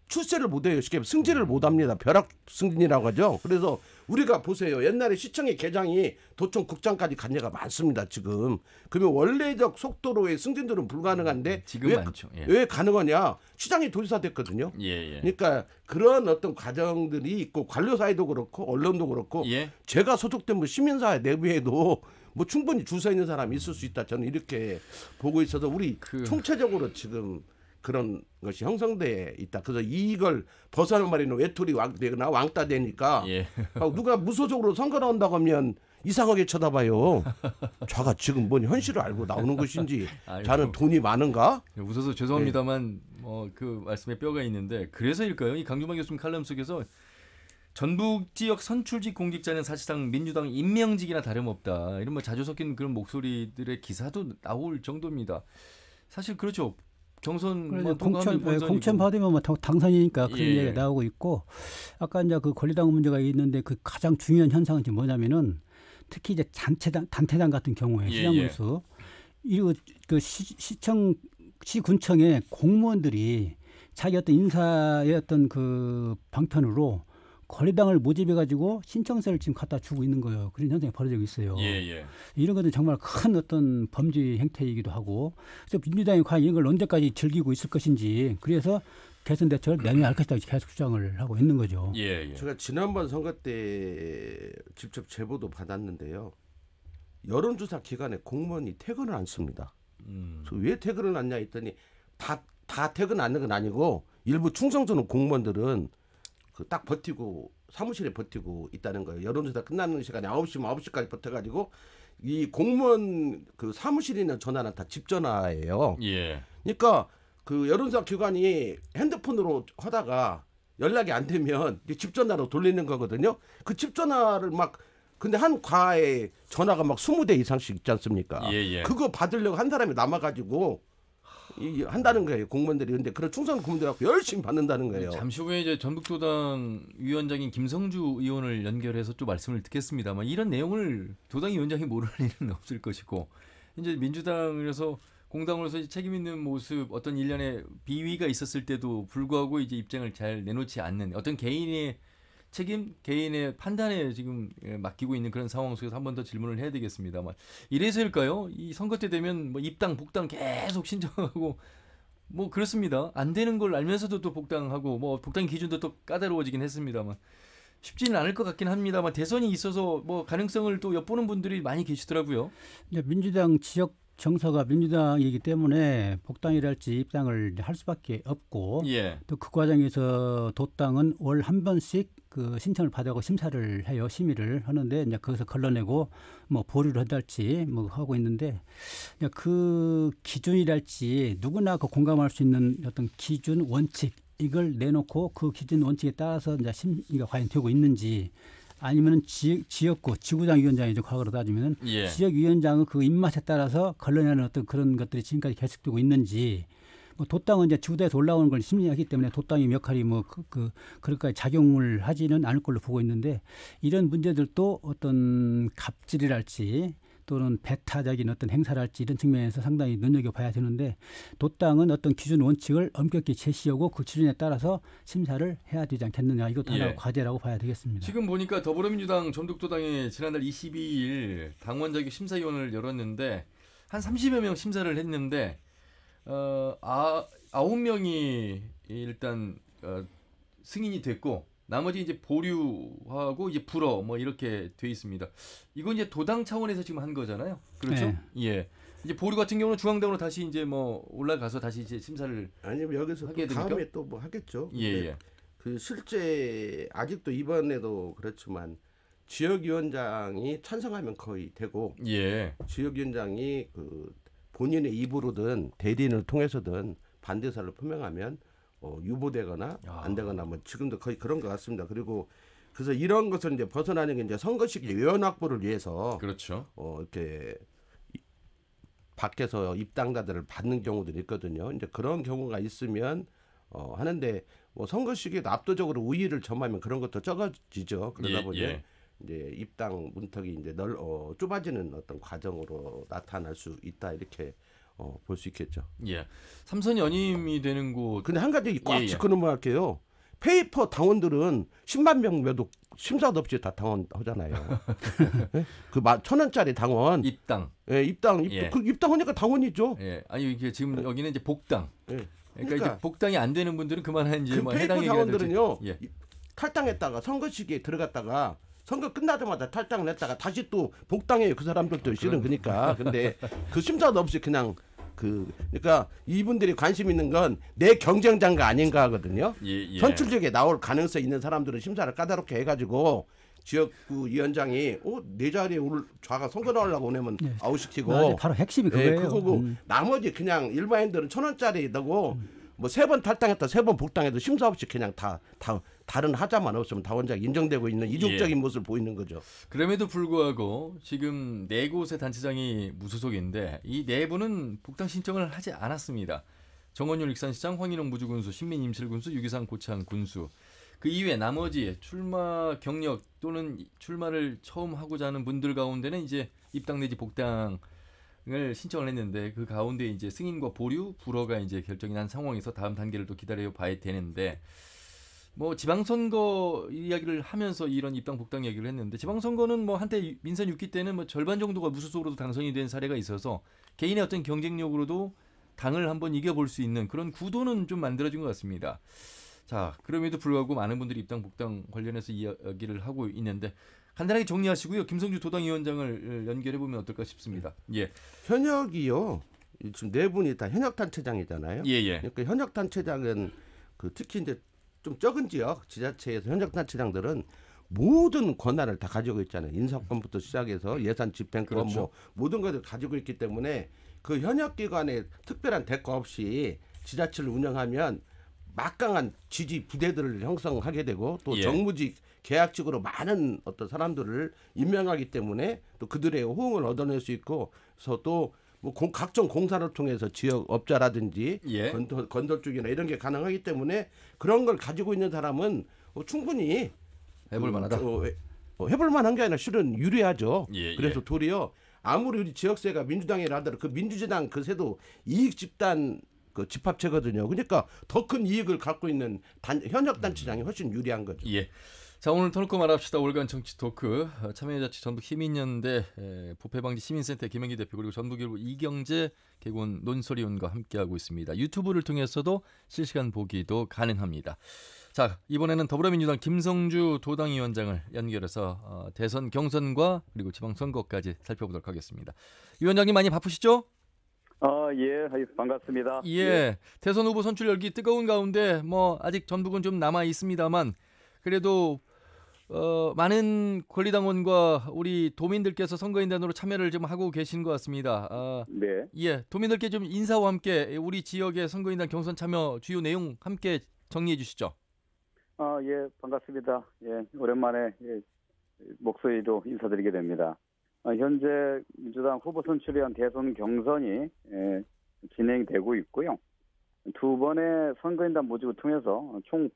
출세를 못해요. 쉽게 승진을 못합니다. 벼락 승진이라고 하죠. 그래서 우리가 보세요. 옛날에 시청의 계장이 도청 국장까지 간 예가 많습니다. 지금. 그러면 원래적 속도로의 승진들은 불가능한데 지금 많죠. 예. 왜 가능하냐? 시장이 도지사 됐거든요. 예. 그러니까 그런 어떤 과정들이 있고 관료 사회도 그렇고 언론도 그렇고 예. 제가 소속된 뭐 시민사회 내부에도 뭐 충분히 줄 서 있는 사람이 있을 수 있다. 저는 이렇게 보고 있어서 우리 총체적으로 지금 그런 것이 형성돼 있다. 그래서 이걸 벗어나버리는 외톨이 왕따 되니까 누가 무소속으로 선거 나온다고 하면 이상하게 쳐다봐요. 자가 지금 뭔 현실을 알고 나오는 것인지 자는 돈이 많은가? 웃어서 죄송합니다만 그 말씀에 뼈가 있는데 그래서일까요? 이 강주만 교수님 칼럼 속에서 전북 지역 선출직 공직자는 사실상 민주당 임명직이나 다름없다. 이런 뭐 자주 섞인 그런 목소리들의 기사도 나올 정도입니다. 사실 그렇죠. 경선 공천 받으면 뭐 당선이니까 그런 얘기가 나오고 있고 아까 이제 그 권리당원 문제가 있는데 그 가장 중요한 현상은 지금 뭐냐면은 특히 이제 단체장 같은 경우에 시장군수 이거 그 시군청의 공무원들이 자기 어떤 인사의 어떤 그 방편으로 권리당을 모집해가지고 신청서를 지금 갖다 주고 있는 거예요. 그런 현상이 벌어지고 있어요. 이런 것은 정말 큰 어떤 범죄 행태이기도 하고 그래서 민주당이 과연 이걸 언제까지 즐기고 있을 것인지 그래서 개선 대책을 내놔야 할 것이다 계속 주장을 하고 있는 거죠. 제가 지난번 선거 때 직접 제보도 받았는데요. 여론조사 기간에 공무원이 퇴근을 안 씁니다. 왜 퇴근을 안 냐 했더니 다 퇴근 안 하는 건 아니고 일부 충성스러운 공무원들은 딱 버티고 사무실에 버티고 있다는 거예요. 여론조사 끝나는 시간에 9시면 9시까지 버텨가지고 이 공무원 그 사무실에 있는 전화는 다 집 전화예요. 그러니까 그 여론조사 기관이 핸드폰으로 하다가 연락이 안 되면 집 전화로 돌리는 거거든요. 그 집 전화를 근데 한 과에 전화가 20대 이상씩 있지 않습니까? 그거 받으려고 한 사람이 남아가지고 한다는 거예요. 공무원들이. 근데 그런 충성 공무원들하고 열심히 받는다는 거예요. 잠시 후에 이제 전북도당 위원장인 김성주 의원을 연결해서 또 말씀을 듣겠습니다만 이런 내용을 도당 위원장이 모르는 일은 없을 것이고 이제 민주당에서 공당으로서 책임 있는 모습 어떤 일련의 비위가 있었을 때도 불구하고 이제 입장을 잘 내놓지 않는 어떤 개인의 책임, 개인의 판단에 지금 맡기고 있는 그런 상황 속에서 한 번 더 질문을 해야 되겠습니다만 이래서일까요? 이 선거 때 되면 뭐 입당, 복당 계속 신청하고 뭐 그렇습니다. 안 되는 걸 알면서도 또 복당하고 뭐 복당 기준도 또 까다로워지긴 했습니다만 쉽지는 않을 것 같긴 합니다만 대선이 있어서 뭐 가능성을 또 엿보는 분들이 많이 계시더라고요. 이제 민주당 지역 정서가 민주당이기 때문에 복당이랄지 입당을 할 수밖에 없고 예. 또 그 과정에서 도당은 월 한 번씩 그 신청을 받아고 심사를 해요. 심의를 하는데 이제 거기서 걸러내고 뭐 보류를 한달지 뭐 하고 있는데 그 기준이랄지 누구나 그 공감할 수 있는 어떤 기준 원칙 이걸 내놓고 그 기준 원칙에 따라서 이제 심의가 과연 되고 있는지 아니면은 지역구 지구당 위원장이죠. 과거로 따지면은 예. 지역 위원장의 그 입맛에 따라서 걸러내는 어떤 그런 것들이 지금까지 계속되고 있는지 뭐 도당은 이제 지구대에서 올라오는 걸 심의하기 때문에 도당의 역할이 뭐 그렇게까지 작용을 하지는 않을 걸로 보고 있는데 이런 문제들도 어떤 갑질이랄지 또는 배타적인 어떤 행사랄지 이런 측면에서 상당히 눈여겨봐야 되는데 도당은 어떤 기준 원칙을 엄격히 제시하고 그 기준에 따라서 심사를 해야 되지 않겠느냐. 이것도 하나의 과제라고 봐야 되겠습니다. 지금 보니까 더불어민주당 전북도당이 지난달 22일 당원 자격 심사위원을 열었는데 한 30여 명 심사를 했는데 9명이 일단 승인이 됐고 나머지 이제 보류하고 이제 불어 뭐 이렇게 돼 있습니다. 이건 이제 도당 차원에서 지금 한 거잖아요. 그렇죠? 네. 예. 이제 보류 같은 경우는 중앙당으로 다시 이제 뭐 올라가서 다시 이제 심사를 아니면 여기서 하게 또 됩니까? 다음에 또 뭐 하겠죠. 예, 예. 그 실제 아직도 이번에도 그렇지만 지역위원장이 찬성하면 거의 되고 예. 지역위원장이 그 본인의 입으로든 대리인을 통해서든 반대사를 표명하면 유보되거나 안 되거나 뭐 지금도 거의 그런 것 같습니다. 그리고 그래서 이런 것을 이제 벗어나는 게 이제 선거 시기 외연 확보를 위해서 그렇죠. 이렇게 밖에서 입당자들을 받는 경우들이 있거든요. 이제 그런 경우가 있으면 하는데 뭐 선거 시기에도 압도적으로 우위를 점하면 그런 것도 적어지죠. 그러다 보니 이제 입당 문턱이 이제 좁아지는 어떤 과정으로 나타날 수 있다 이렇게 볼 수 있겠죠. 예. 3선 연임이 되는 곳. 근데 한 가지 꽉 짚고 넘어갈게요. 페이퍼 당원들은 10만 명 몇도 심사도 없이 다 당원하잖아요. 네? 그 1,000원짜리 당원 입당. 예, 입당. 그 입당하니까 당원이죠. 예. 아니 이게 지금 여기는 이제 복당. 예. 그러니까 이제 복당이 안 되는 분들은 그만한 이제 그 뭐 페이퍼 해당 당원들은요. 탈당했다가 선거 시기에 들어갔다가 선거 끝나자마자 탈당을 했다가 다시 또 복당해요. 그 사람들도 실은 그러니까. 근데 그 심사도 없이 그냥 그러니까 이분들이 관심 있는 건 내 경쟁자가 아닌가 하거든요. 선출직에 나올 가능성 있는 사람들은 심사를 까다롭게 해가지고 지역구 위원장이 내 자리에 올 좌가 선거 나오려고 오면 아웃시키고 바로 핵심이 그거예요. 그거고 나머지 그냥 일반인들은 1,000원짜리 넣고 뭐 3번 탈당했다 3번 복당해도 심사 없이 그냥 다른 하자만 없으면 당원자가 인정되고 있는 이중적인 모습을 보이는 거죠. 그럼에도 불구하고 지금 4곳의 단체장이 무소속인데 이 4분은 복당 신청을 하지 않았습니다. 정원율 익산시장, 황인홍 무주군수, 신민 임실군수, 유기상 고창 군수. 그 이외에 나머지 출마 경력 또는 출마를 처음 하고자 하는 분들 가운데는 이제 입당 내지 복당을 신청을 했는데 그 가운데 이제 승인과 보류, 불허가 이제 결정이 난 상황에서 다음 단계를 또 기다려 봐야 되는데 뭐 지방선거 이야기를 하면서 이런 입당 복당 얘기를 했는데 지방선거는 뭐 한때 민선 6기 때는 뭐 절반 정도가 무소속으로도 당선이 된 사례가 있어서 개인의 어떤 경쟁력으로도 당을 한번 이겨볼 수 있는 그런 구도는 좀 만들어진 것 같습니다. 자, 그럼에도 불구하고 많은 분들이 입당 복당 관련해서 이야기를 하고 있는데 간단하게 정리하시고요. 김성주 도당위원장을 연결해 보면 어떨까 싶습니다. 예. 현역이요. 지금 4분이 다 현역 단체장이잖아요. 예. 그러니까 현역 단체장은 그 특히 이제 좀 적은 지역 지자체에서 현역 단체장들은 모든 권한을 다 가지고 있잖아요. 인사권부터 시작해서 예산 집행권 뭐 모든 것을 가지고 있기 때문에 그 현역 기관에 특별한 대가 없이 지자체를 운영하면 막강한 지지 부대들을 형성하게 되고 또 정무직 계약직으로 많은 어떤 사람들을 임명하기 때문에 또 그들의 호응을 얻어낼 수 있고 그래서 또 뭐 각종 공사를 통해서 지역 업자라든지 건설 쪽이나 이런 게 가능하기 때문에 그런 걸 가지고 있는 사람은 충분히 해볼 만하다. 해볼 만한 게 아니라 실은 유리하죠. 그래서 예. 도리어 아무리 우리 지역세가 민주당이라 하더라도 그 민주재당 그 세도 이익 집단 그 집합체거든요. 그러니까 더 큰 이익을 갖고 있는 현역 단체장이 훨씬 유리한 거죠. 예. 자, 오늘 터놓고 말합시다. 월간 정치 토크 참여자치 전북 시민연대 부패방지 시민센터 김영기 대표 그리고 전북일보 이경재 개군 논설위원과 함께하고 있습니다. 유튜브를 통해서도 실시간 보기도 가능합니다. 자, 이번에는 더불어민주당 김성주 도당위원장을 연결해서 대선 경선과 그리고 지방선거까지 살펴보도록 하겠습니다. 위원장님 많이 바쁘시죠? 예, 반갑습니다. 예, 대선 후보 선출 열기 뜨거운 가운데 뭐 아직 전북은 좀 남아 있습니다만 그래도 많은 권리당원과 우리 도민들께서 선거인단으로 참여를 좀 하고 계신 것 같습니다. 네. 예, 도민들께 좀 인사와 함께 우리 지역의 선거인단 경선 참여 주요 내용 함께 정리해 주시죠. 예, 반갑습니다. 예, 오랜만에 목소리로 인사드리게 됩니다. 현재 민주당 후보 선출에 위한 대선 경선이 진행되고 있고요. 두 번의 선거인단 모집을 통해서 총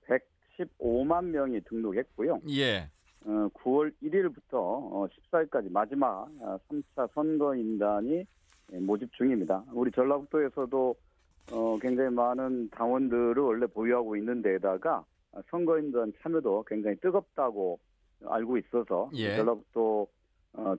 115만 명이 등록했고요. 예. 9월 1일부터 14일까지 마지막 3차 선거인단이 모집 중입니다. 우리 전라북도에서도 굉장히 많은 당원들을 원래 보유하고 있는 데다가 선거인단 참여도 굉장히 뜨겁다고 알고 있어서 예. 전라북도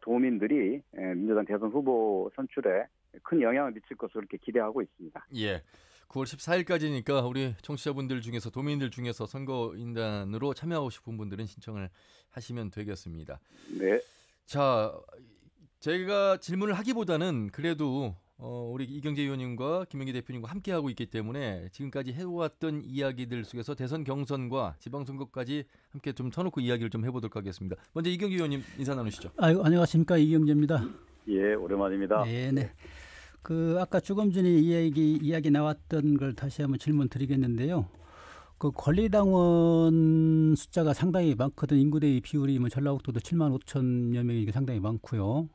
도민들이 민주당 대선 후보 선출에 큰 영향을 미칠 것으로 이렇게 기대하고 있습니다. 예. 9월 14일까지니까 우리 청취자분들 중에서 도민들 중에서 선거인단으로 참여하고 싶은 분들은 신청을 하시면 되겠습니다. 네. 자, 제가 질문을 하기보다는 그래도 우리 이경재 의원님과 김영기 대표님과 함께하고 있기 때문에 지금까지 해왔던 이야기들 속에서 대선 경선과 지방선거까지 함께 좀 터놓고 이야기를 좀 해보도록 하겠습니다. 먼저 이경재 의원님 인사 나누시죠. 안녕하십니까, 이경재입니다. 예, 오랜만입니다. 네. 아까 조금 전에 이야기 나왔던 걸 다시 한번 질문 드리겠는데요. 그 권리당원 숫자가 상당히 많거든. 인구 대비 비율이 전라북도도 7만 5천여 명이 상당히 많고요.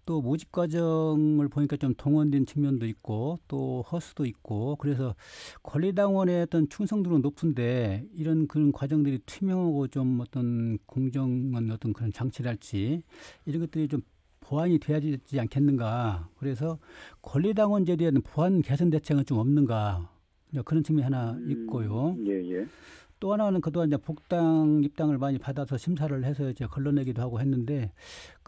또 모집 과정을 보니까 좀 동원된 측면도 있고 또 허수도 있고 그래서 권리당원의 어떤 충성도는 높은데 이런 그런 과정들이 투명하고 좀 어떤 공정한 어떤 그런 장치랄지 이런 것들이 좀 보완이 돼야 되지 않겠는가. 그래서 권리당원제에 대한 보완 개선 대책은 좀 없는가. 그런 측면이 하나 있고요. 예. 또 하나는 그동안 이제 복당 입당을 많이 받아서 심사를 해서 이제 걸러내기도 하고 했는데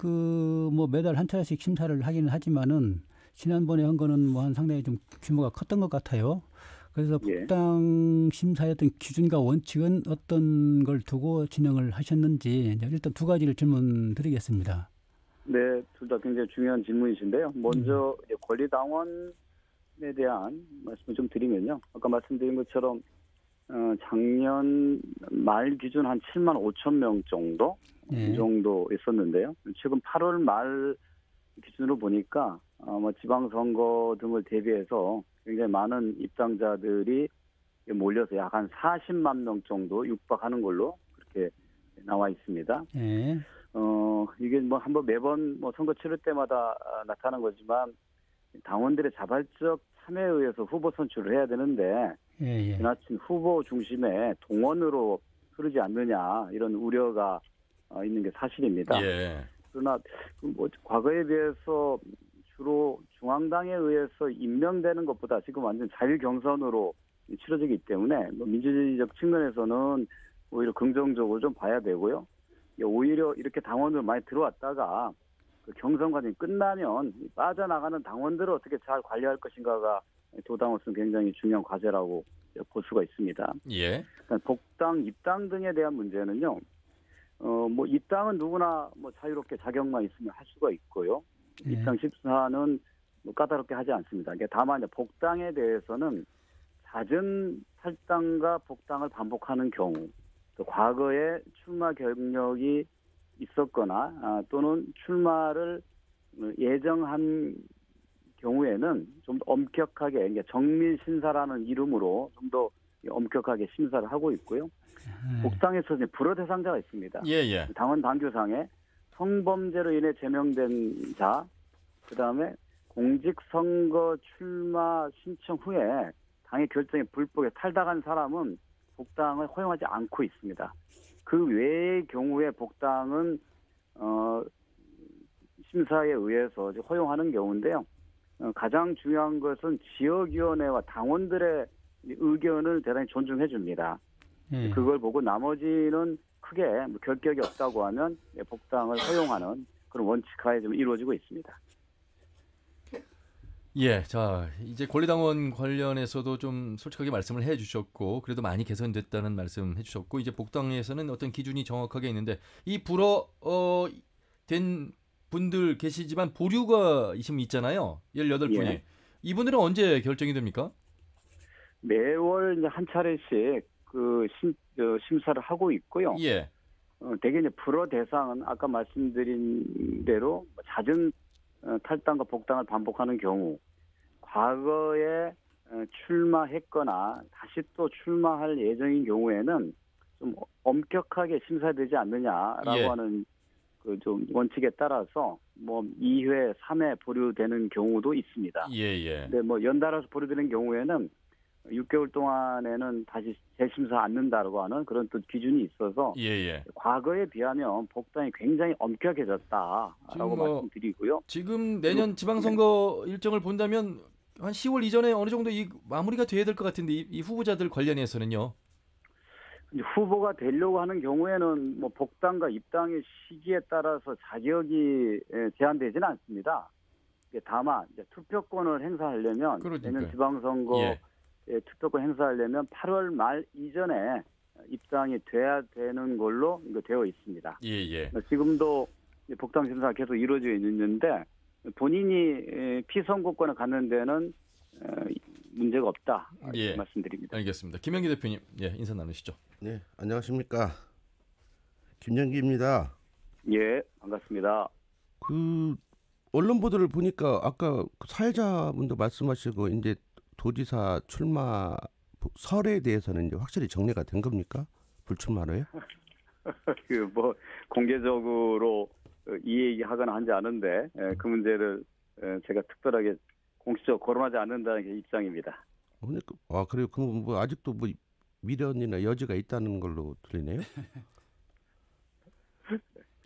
뭐 매달 한 차례씩 심사를 하기는 하지만은 지난번에 한 거는 뭐 한 상당히 좀 규모가 컸던 것 같아요. 그래서 복당 심사의 어떤 기준과 원칙은 어떤 걸 두고 진행을 하셨는지 일단 두 가지를 질문드리겠습니다. 네, 둘 다 굉장히 중요한 질문이신데요. 먼저 권리당원에 대한 말씀을 좀 드리면요. 아까 말씀드린 것처럼 작년 말 기준 한 7만 5천 명 정도 이 정도 있었는데요. 최근 8월 말 기준으로 보니까 지방선거 등을 대비해서 굉장히 많은 입당자들이 몰려서 약 한 40만 명 정도 육박하는 걸로 그렇게 나와 있습니다. 이게 한번 매번 선거 치를 때마다 나타나는 거지만 당원들의 자발적 참여에 의해서 후보 선출을 해야 되는데 지나친 후보 중심의 동원으로 흐르지 않느냐 이런 우려가 있는 게 사실입니다. 그러나 과거에 비해서 주로 중앙당에 의해서 임명되는 것보다 지금 완전 자율 경선으로 치러지기 때문에 민주주의적 측면에서는 오히려 긍정적으로 좀 봐야 되고요. 오히려 이렇게 당원들 많이 들어왔다가 그 경선 과정이 끝나면 빠져나가는 당원들을 어떻게 잘 관리할 것인가가 도당으로서는 굉장히 중요한 과제라고 볼 수가 있습니다. 복당, 입당 등에 대한 문제는요. 입당은 누구나 자유롭게 자격만 있으면 할 수가 있고요. 입당 심사는 까다롭게 하지 않습니다. 다만 복당에 대해서는 잦은 탈당과 복당을 반복하는 경우, 또 과거에 출마 경력이 있었거나 또는 출마를 예정한 경우에는 좀 더 엄격하게 정밀심사라는 이름으로 좀 더 엄격하게 심사를 하고 있고요. 복당에서 불허 대상자가 있습니다. 당원 당규상에 성범죄로 인해 제명된 자, 그다음에 공직선거 출마 신청 후에 당의 결정에 불법에 탈당한 사람은 복당을 허용하지 않고 있습니다. 그 외의 경우에 복당은 심사에 의해서 허용하는 경우인데요. 가장 중요한 것은 지역위원회와 당원들의 의견을 대단히 존중해 줍니다. 그걸 보고 나머지는 크게 결격이 없다고 하면 복당을 허용하는 그런 원칙하에 좀 이루어지고 있습니다. 자 이제 권리당원 관련해서도 좀 솔직하게 말씀을 해주셨고 그래도 많이 개선됐다는 말씀 해주셨고 이제 복당에서는 어떤 기준이 정확하게 있는데 이 불허된 분들 계시지만 보류가 있잖아요. 18분이. 이분들은 언제 결정이 됩니까? 매월 이제 한 차례씩 그 심사를 하고 있고요. 예. 대개 이제 불허 대상은 아까 말씀드린 대로 잦은 탈당과 복당을 반복하는 경우, 과거에 출마했거나 다시 또 출마할 예정인 경우에는 좀 엄격하게 심사되지 않느냐라고 예. 하는 그 좀 원칙에 따라서 뭐 2회, 3회 보류되는 경우도 있습니다. 예. 근데 뭐 연달아서 보류되는 경우에는 6개월 동안에는 다시 재심사 않는다라고 하는 그런 또 기준이 있어서 예. 과거에 비하면 복당이 굉장히 엄격해졌다라고 지금 뭐 말씀드리고요. 지금 내년 지방선거 일정을 본다면 한 10월 이전에 어느 정도 이 마무리가 돼야 될 것 같은데 이 후보자들 관련해서는요. 이제 후보가 되려고 하는 경우에는 뭐 복당과 입당의 시기에 따라서 자격이 제한되지는 않습니다. 다만 이제 투표권을 행사하려면 그러니까요. 내년 지방선거 예. 투표권 행사하려면 8월 말 이전에 입당이 돼야 되는 걸로 이거 되어 있습니다. 예. 지금도 복당 심사가 계속 이루어져 있는데 본인이 피선거권을 갖는 데는 문제가 없다 예. 말씀드립니다. 알겠습니다. 김영기 대표님, 인사 나누시죠. 네, 안녕하십니까. 김영기입니다. 예, 반갑습니다. 그 언론 보도를 보니까 아까 사회자분도 말씀하시고 이제 도지사 출마 설에 대해서는 이제 확실히 정리가 된 겁니까? 불출마로요? 그 뭐 공개적으로 이 얘기하거나 하지 않은데 그 문제를 제가 특별하게 공식적으로 거론하지 않는다는 게 입장입니다. 그러니까 그래요. 그럼 뭐 아직도 뭐 미련이나 여지가 있다는 걸로 들리네요.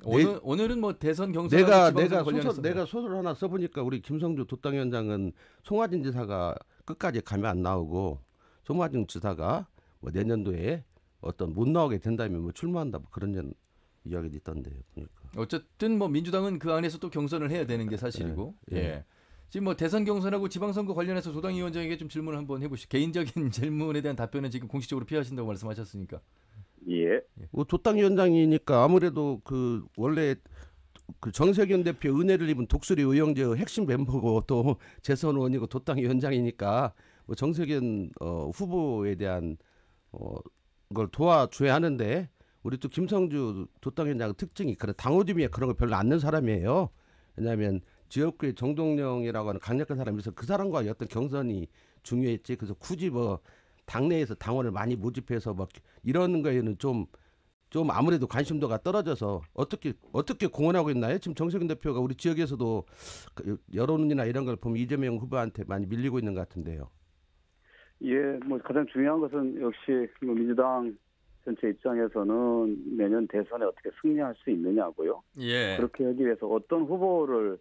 오늘은 뭐 대선 경선 내가 소설 하나 써보니까 우리 김성주 도당위원장은 송화진 지사가 끝까지 가면 안 나오고 송화진 지사가 뭐 내년도에 어떤 못 나오게 된다면 뭐 출마한다 뭐 그런 이야기도 있던데 보니까. 어쨌든 뭐 민주당은 그 안에서 또 경선을 해야 되는 게 사실이고. 예. 지금 뭐 대선 경선하고 지방선거 관련해서 도당위원장에게 좀 질문을 한번 해보시죠. 개인적인 질문에 대한 답변은 지금 공식적으로 피하신다고 말씀하셨으니까. 예. 도당위원장이니까 아무래도 그 원래 그 정세균 대표 은혜를 입은 독수리 의형제 핵심 멤버고 또 재선 의원이고 도당위원장이니까 뭐 정세균 후보에 대한 걸 도와줘야 하는데 우리 또 김성주 도당위원장 특징이 그런 당호주의에 그런 걸 별로 안 넣는 사람이에요. 왜냐하면 지역구의 정동영이라고 하는 강력한 사람이 있어서 그 사람과의 어떤 경선이 중요했지. 그래서 굳이 뭐 당내에서 당원을 많이 모집해서 막 이러는 거에는 좀 아무래도 관심도가 떨어져서 어떻게 공헌하고 있나요? 지금 정세균 대표가 우리 지역에서도 여론이나 이런 걸 보면 이재명 후보한테 많이 밀리고 있는 것 같은데요. 예, 뭐 가장 중요한 것은 역시 뭐 민주당 전체 입장에서는 내년 대선에 어떻게 승리할 수 있느냐고요. 예. 그렇게 하기 위해서 어떤 후보를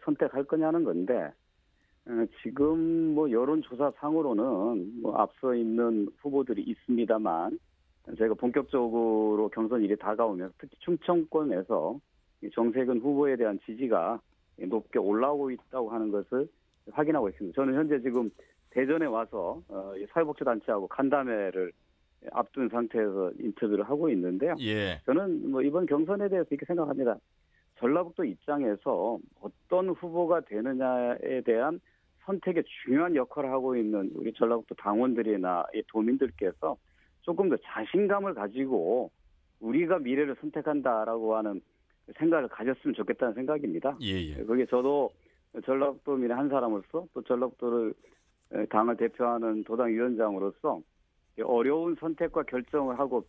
선택할 거냐는 건데 지금 뭐 여론조사상으로는 뭐 앞서 있는 후보들이 있습니다만 제가 본격적으로 경선일이 다가오면서 특히 충청권에서 정세균 후보에 대한 지지가 높게 올라오고 있다고 하는 것을 확인하고 있습니다. 저는 현재 지금 대전에 와서 사회복지단체하고 간담회를 앞둔 상태에서 인터뷰를 하고 있는데요. 예. 저는 뭐 이번 경선에 대해서 이렇게 생각합니다. 전라북도 입장에서 어떤 후보가 되느냐에 대한 선택에 중요한 역할을 하고 있는 우리 전라북도 당원들이나 도민들께서 조금 더 자신감을 가지고 우리가 미래를 선택한다라고 하는 생각을 가졌으면 좋겠다는 생각입니다. 예. 거기에 저도 전라북도민의 한 사람으로서 또 전라북도를 당을 대표하는 도당위원장으로서 어려운 선택과 결정을 하고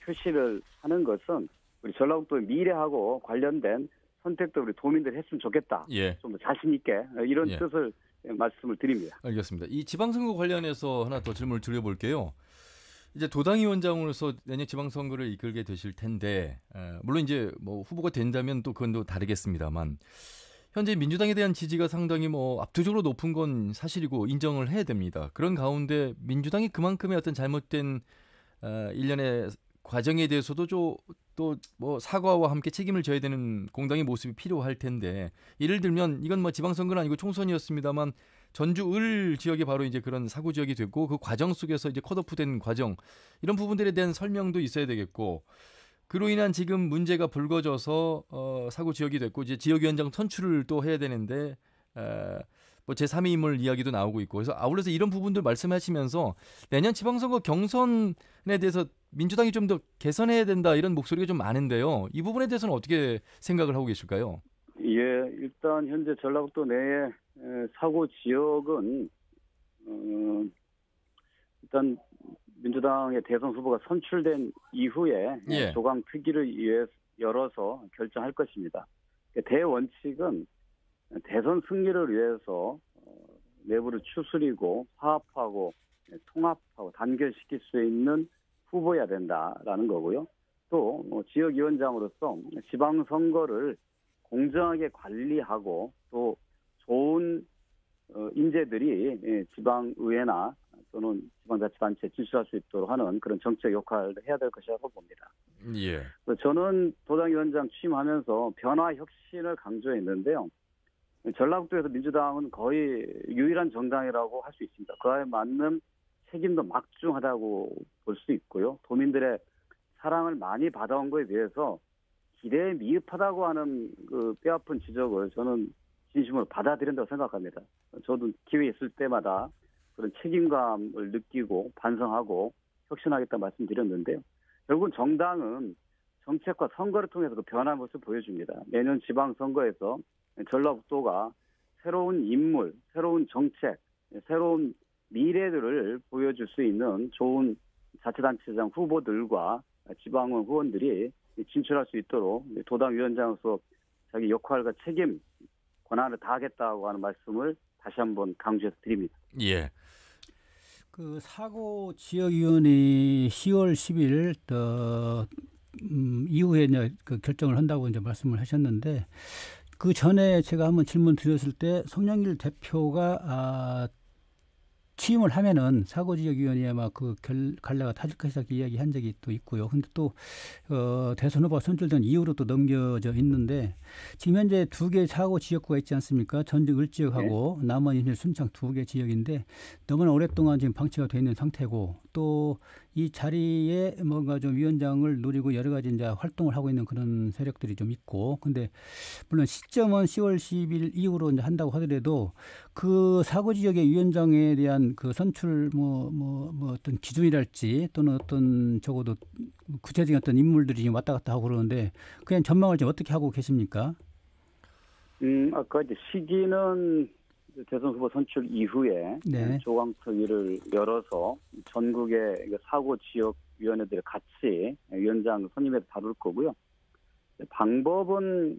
표시를 하는 것은 우리 전라북도의 미래하고 관련된 선택도 우리 도민들이 했으면 좋겠다. 예. 좀 자신 있게 이런 뜻을 말씀을 드립니다. 알겠습니다. 이 지방선거 관련해서 하나 더 질문을 드려볼게요. 이제 도당위원장으로서 내년 지방선거를 이끌게 되실 텐데 물론 이제 뭐 후보가 된다면 또 그건 또 다르겠습니다만 현재 민주당에 대한 지지가 상당히 뭐 압도적으로 높은 건 사실이고 인정을 해야 됩니다. 그런 가운데 민주당이 그만큼의 어떤 잘못된 일련의 과정에 대해서도 또 뭐 사과와 함께 책임을 져야 되는 공당의 모습이 필요할 텐데 예를 들면 이건 뭐 지방선거는 아니고 총선이었습니다만 전주 을 지역이 바로 이제 그런 사고 지역이 됐고 그 과정 속에서 이제 컷오프된 과정 이런 부분들에 대한 설명도 있어야 되겠고 그로 인한 지금 문제가 불거져서 사고 지역이 됐고 이제 지역위원장 선출을 또 해야 되는데 뭐 제3의 인물 이야기도 나오고 있고 그래서 아울러서 이런 부분들 말씀하시면서 내년 지방선거 경선에 대해서 민주당이 좀 더 개선해야 된다 이런 목소리가 좀 많은데요. 이 부분에 대해서는 어떻게 생각을 하고 계실까요? 예, 일단 현재 전라북도 내의 사고 지역은 일단 민주당의 대선 후보가 선출된 이후에 예. 조강 특위를 위해 열어서 결정할 것입니다. 대원칙은 대선 승리를 위해서 내부를 추스리고 화합하고 통합하고 단결시킬 수 있는 후보여야 된다라는 거고요. 또 지역위원장으로서 지방선거를 공정하게 관리하고 또 좋은 인재들이 지방의회나 또는 지방자치단체에 진출할 수 있도록 하는 그런 정책 역할을 해야 될 것이라고 봅니다. 예. 저는 도당위원장 취임하면서 변화 혁신을 강조했는데요. 전라북도에서 민주당은 거의 유일한 정당이라고 할 수 있습니다. 그에 맞는 책임도 막중하다고 볼 수 있고요. 도민들의 사랑을 많이 받아온 것에 대해서 기대에 미흡하다고 하는 그 뼈아픈 지적을 저는 진심으로 받아들인다고 생각합니다. 저도 기회 있을 때마다 그런 책임감을 느끼고 반성하고 혁신하겠다 말씀드렸는데요. 결국은 정당은 정책과 선거를 통해서 그 변화의 모습을 보여줍니다. 내년 지방선거에서 전라북도가 새로운 인물, 새로운 정책, 새로운 미래들을 보여줄 수 있는 좋은 자치단체장 후보들과 지방원 후원들이 진출할 수 있도록 도당위원장으로서 자기 역할과 책임, 권한을 다하겠다고 하는 말씀을 다시 한번 강조해서 드립니다. 예. 그 사고 지역위원회 10월 10일 이후에 이제 그 결정을 한다고 이제 말씀을 하셨는데 그 전에 제가 한번 질문 드렸을 때 송영길 대표가 취임을 하면은 사고지역위원회에 아마 그 갈래가 타질 것이다 이야기한 적이 또 있고요. 근데 또 대선 후보가 선출된 이후로 또 넘겨져 있는데 지금 현재 두 개 사고 지역구가 있지 않습니까? 전주 을지역하고 네. 남원 순창 두 개 지역인데 너무나 오랫동안 지금 방치가 돼 있는 상태고 또 이 자리에 뭔가 좀 위원장을 노리고 여러 가지 이제 활동을 하고 있는 그런 세력들이 좀 있고 근데 물론 시점은 10월 10일 이후로 이제 한다고 하더라도 그 사고 지역의 위원장에 대한 그 선출 뭐 어떤 기준이랄지 또는 어떤 적어도 구체적인 어떤 인물들이 지금 왔다 갔다 하고 그러는데 그냥 전망을 지금 어떻게 하고 계십니까? 아까 이제 시기는 대선 후보 선출 이후에 네. 조강특위를 열어서 전국의 사고 지역 위원회들을 같이 위원장 선임해서 다룰 거고요. 방법은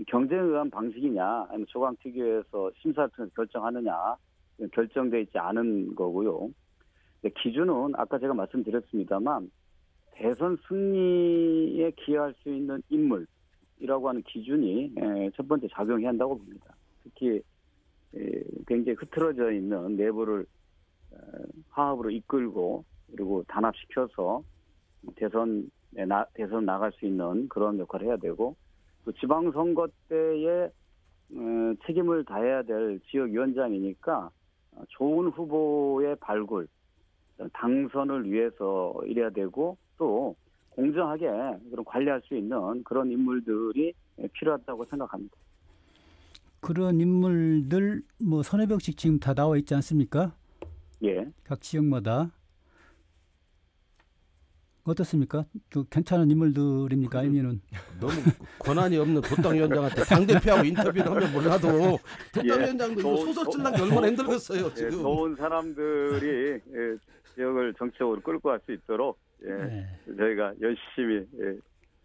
경쟁에 의한 방식이냐, 아니면 조강특위에서 심사를 통해서 결정하느냐, 결정돼 있지 않은 거고요. 기준은 아까 제가 말씀드렸습니다만 대선 승리에 기여할 수 있는 인물이라고 하는 기준이 첫 번째 작용해야 한다고 봅니다. 특히 굉장히 흐트러져 있는 내부를 화합으로 이끌고 그리고 단합시켜서 대선 나갈 수 있는 그런 역할을 해야 되고 또 지방선거 때에 책임을 다해야 될 지역위원장이니까 좋은 후보의 발굴, 당선을 위해서 일해야 되고 또 공정하게 그런 관리할 수 있는 그런 인물들이 필요하다고 생각합니다. 그런 인물들 뭐 서너 명씩 지금 다 나와 있지 않습니까? 예. 각 지역마다 어떻습니까? 좀 괜찮은 인물들입니까? 아니면은 너무 권한이 없는 도당위원장한테 당대표하고 인터뷰를 하면 몰라도 도당위원장도 예. 소설질난 게 얼마나 힘들겠어요 지금. 예, 좋은 사람들이 지역을 정치적으로 끌고 갈 수 있도록 저희가 열심히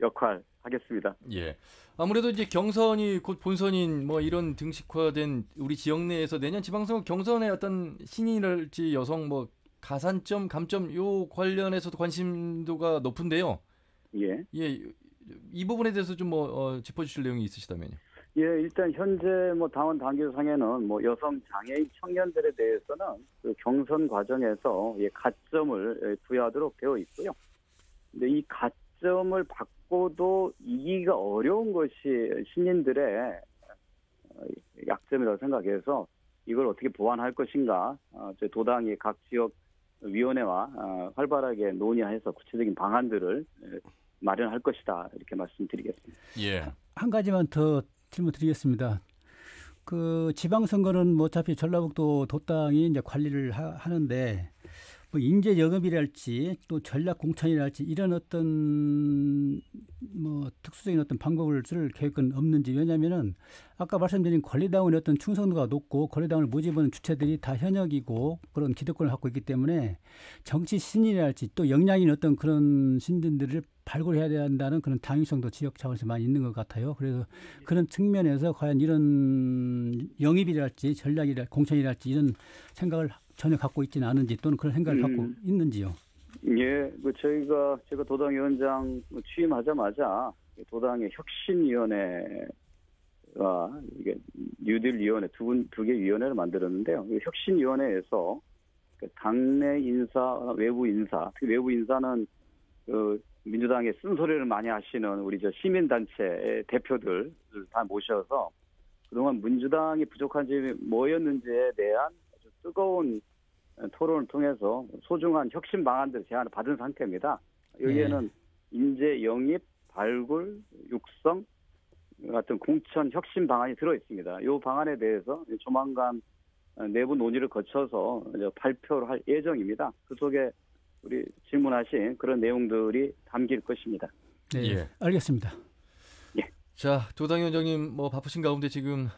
역할하겠습니다. 예. 아무래도 이제 경선이 곧 본선인 뭐 이런 등식화된 우리 지역 내에서 내년 지방선거 경선의 어떤 신인이랄지 여성 뭐 가산점, 감점 요 관련해서도 관심도가 높은데요. 예. 예. 이 부분에 대해서 좀 짚어주실 내용이 있으시다면요. 예, 일단 현재 당원 당규상에는 여성 장애인 청년들에 대해서는 그 경선 과정에서 가점을 부여하도록 되어 있고요. 근데 이 가점을 받고도 이기기가 어려운 것이 신인들의 약점이라고 생각해서 이걸 어떻게 보완할 것인가 저희 도당이 각 지역 위원회와 활발하게 논의해서 구체적인 방안들을 마련할 것이다 이렇게 말씀드리겠습니다. 예. 한 가지만 더 질문 드리겠습니다. 그 지방선거는 뭐 어차피 전라북도 도당이 이제 관리를 하는데 뭐 인재 영입이랄지 또 전략 공천이랄지 이런 어떤 뭐 특수적인 어떤 방법을 쓸 계획은 없는지. 왜냐하면은 아까 말씀드린 권리당원의 어떤 충성도가 높고 권리당원을 모집하는 주체들이 다 현역이고 그런 기득권을 갖고 있기 때문에 정치 신인이랄지 또 역량이 있는 어떤 그런 신진들을 발굴해야 된다는 그런 당위성도 지역 차원에서 많이 있는 것 같아요. 그래서 그런 측면에서 과연 이런 영입이랄지 전략이랄지 공천이랄지 이런 생각을 전혀 갖고 있지는 않은지 또는 그런 생각을 갖고 있는지요. 예, 제가 도당위원장 취임하자마자 도당의 혁신위원회가 이게 뉴딜위원회 두 개 위원회를 만들었는데요. 이 혁신위원회에서 당내 인사, 외부 인사, 특히 외부 인사는 민주당의 쓴소리를 많이 하시는 우리 시민단체 대표들을 다 모셔서 그동안 민주당이 부족한 점이 뭐였는지에 대한 아주 뜨거운 토론을 통해서 소중한 혁신 방안들을 제안을 받은 상태입니다. 여기에는 인재 영입, 발굴, 육성 같은 공천 혁신 방안이 들어 있습니다. 이 방안에 대해서 조만간 내부 논의를 거쳐서 발표를 할 예정입니다. 그 속에 우리 질문하신 그런 내용들이 담길 것입니다. 네, 예. 알겠습니다. 예. 자, 도당위원장님 뭐 바쁘신 가운데 지금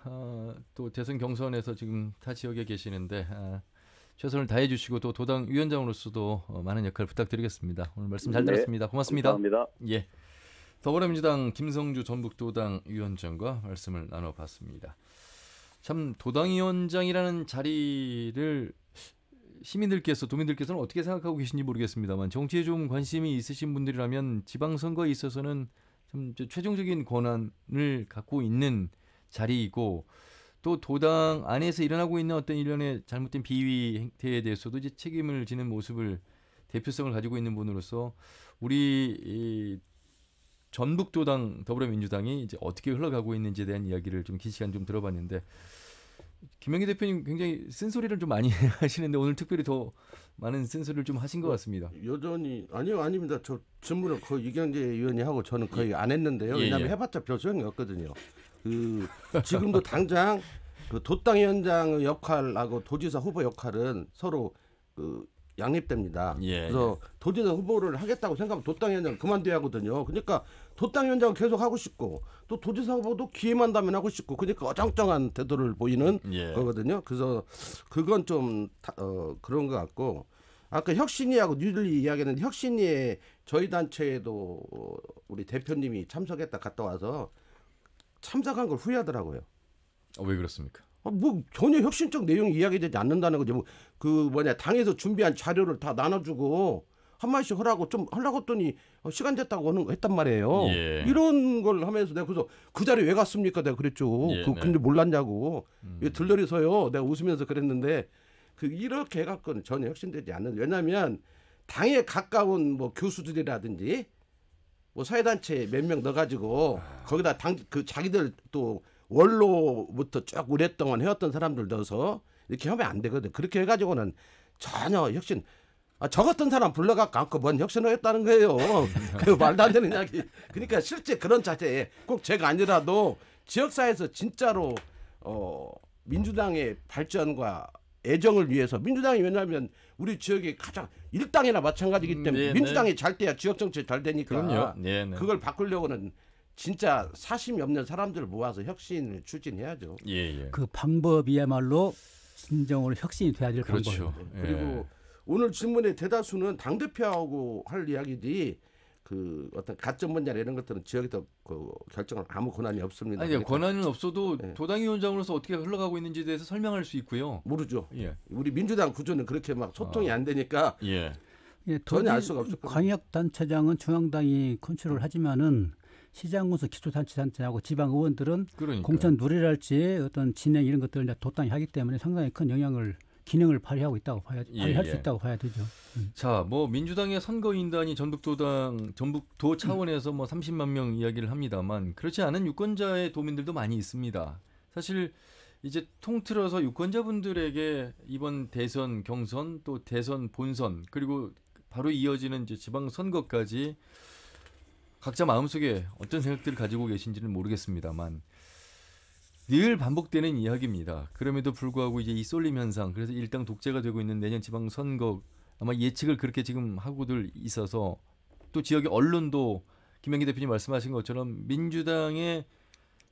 또 대선 경선에서 지금 타 지역에 계시는데 최선을 다해 주시고 또 도당위원장으로서도 많은 역할 부탁드리겠습니다. 오늘 말씀 잘 들었습니다. 고맙습니다. 감사합니다. 예. 더불어민주당 김성주 전북도당 위원장과 말씀을 나눠봤습니다. 참 도당위원장이라는 자리를 시민들께서 도민들께서는 어떻게 생각하고 계신지 모르겠습니다만 정치에 좀 관심이 있으신 분들이라면 지방선거에 있어서는 참 최종적인 권한을 갖고 있는 자리이고 또 도당 안에서 일어나고 있는 어떤 일련의 잘못된 비위 행태에 대해서도 이제 책임을 지는 모습을 대표성을 가지고 있는 분으로서 우리 전북도당 더불어민주당이 이제 어떻게 흘러가고 있는지에 대한 이야기를 좀 긴 시간 좀 들어봤는데 김영기 대표님 굉장히 쓴소리를 좀 많이 하시는데 오늘 특별히 더 많은 쓴소리를 좀 하신 것 같습니다. 여전히 아닙니다. 저 질문을 거의 이경재 의원이 하고 저는 거의 안 했는데요. 왜냐하면 해봤자 별 소용이 없거든요. 지금도 당장 그 도당위원장의 역할하고 도지사 후보 역할은 서로 양립됩니다. 그래서 도지사 후보를 하겠다고 생각하면 도당위원장 그만둬야 하거든요. 그러니까 도당위원장은 계속 하고 싶고 또 도지사 후보도 기회만 되면 하고 싶고 그러니까 어정쩡한 태도를 보이는 거거든요. 그래서 그건 좀 그런 것 같고 아까 혁신위하고 뉴딜리 이야기는 혁신위에 저희 단체에도 우리 대표님이 참석했다 갔다 와서 참석한 걸 후회하더라고요. 왜 그렇습니까? 뭐 전혀 혁신적 내용이 이야기되지 않는다는 거죠. 당에서 준비한 자료를 다 나눠주고 한마디씩 하려고 했더니 시간 됐다고 했단 말이에요. 이런 걸 하면서 내가 그래서 그 자리에 왜 갔습니까? 내가 그랬죠. 근데 몰랐냐고. 들러리서요. 내가 웃으면서 그랬는데 이렇게 해갖고는 전혀 혁신되지 않는. 왜냐하면 당에 가까운 뭐 교수들이라든지 뭐 사회단체 몇 명 넣어가지고 거기다 자기들 또 원로부터 쭉 오랫동안 해왔던 사람들 넣어서 이렇게 하면 안 되거든. 그렇게 해가지고는 전혀 혁신. 저 같은 사람 불러갖고 안고 뭔 혁신을 했다는 거예요. 그 말도 안 되는 이야기. 그러니까 실제 그런 자세에 꼭 제가 아니라도 지역사회에서 진짜로 민주당의 발전과 애정을 위해서 민주당이 왜냐하면 우리 지역이 가장 일당이나 마찬가지이기 때문에 민주당이 잘 돼야 지역 정치 잘 되니까 그럼요. 그걸 바꾸려고는 진짜 사심이 없는 사람들을 모아서 혁신을 추진해야죠. 그 방법이야말로 진정으로 혁신이 돼야 될 그렇죠. 방법입니다. 그리고 오늘 질문의 대다수는 당대표하고 할 이야기지 그 어떤 가점 문제나 이런 것들은 지역에서 그 결정을 아무 권한이 없습니다. 아니, 그러니까. 권한은 없어도 도당위원장으로서 어떻게 흘러가고 있는지에 대해서 설명할 수 있고요. 모르죠. 우리 민주당 구조는 그렇게 막 소통이 안 되니까 전혀 알 수가 없을 거예요. 광역단체장은 중앙당이 컨트롤을 하지만은 시장군수 기초단체하고 지방 의원들은 공천 누리랄지 어떤 진행 이런 것들을 도당이 하기 때문에 상당히 큰 기능을 발휘하고 있다고 발휘할 수 있다고 봐야 되죠. 자, 뭐 민주당의 선거인단이 전북도 차원에서 뭐 30만 명 이야기를 합니다만 그렇지 않은 유권자의 도민들도 많이 있습니다. 사실 이제 통틀어서 유권자분들에게 이번 대선 경선 또 대선 본선 그리고 바로 이어지는 이제 지방 선거까지 각자 마음속에 어떤 생각들을 가지고 계신지는 모르겠습니다만 늘 반복되는 이야기입니다. 그럼에도 불구하고 이제 이 쏠림 현상, 그래서 일당 독재가 되고 있는 내년 지방 선거 아마 예측을 그렇게 지금 하고들 있어서 또 지역의 언론도 김영기 대표님 말씀하신 것처럼 민주당의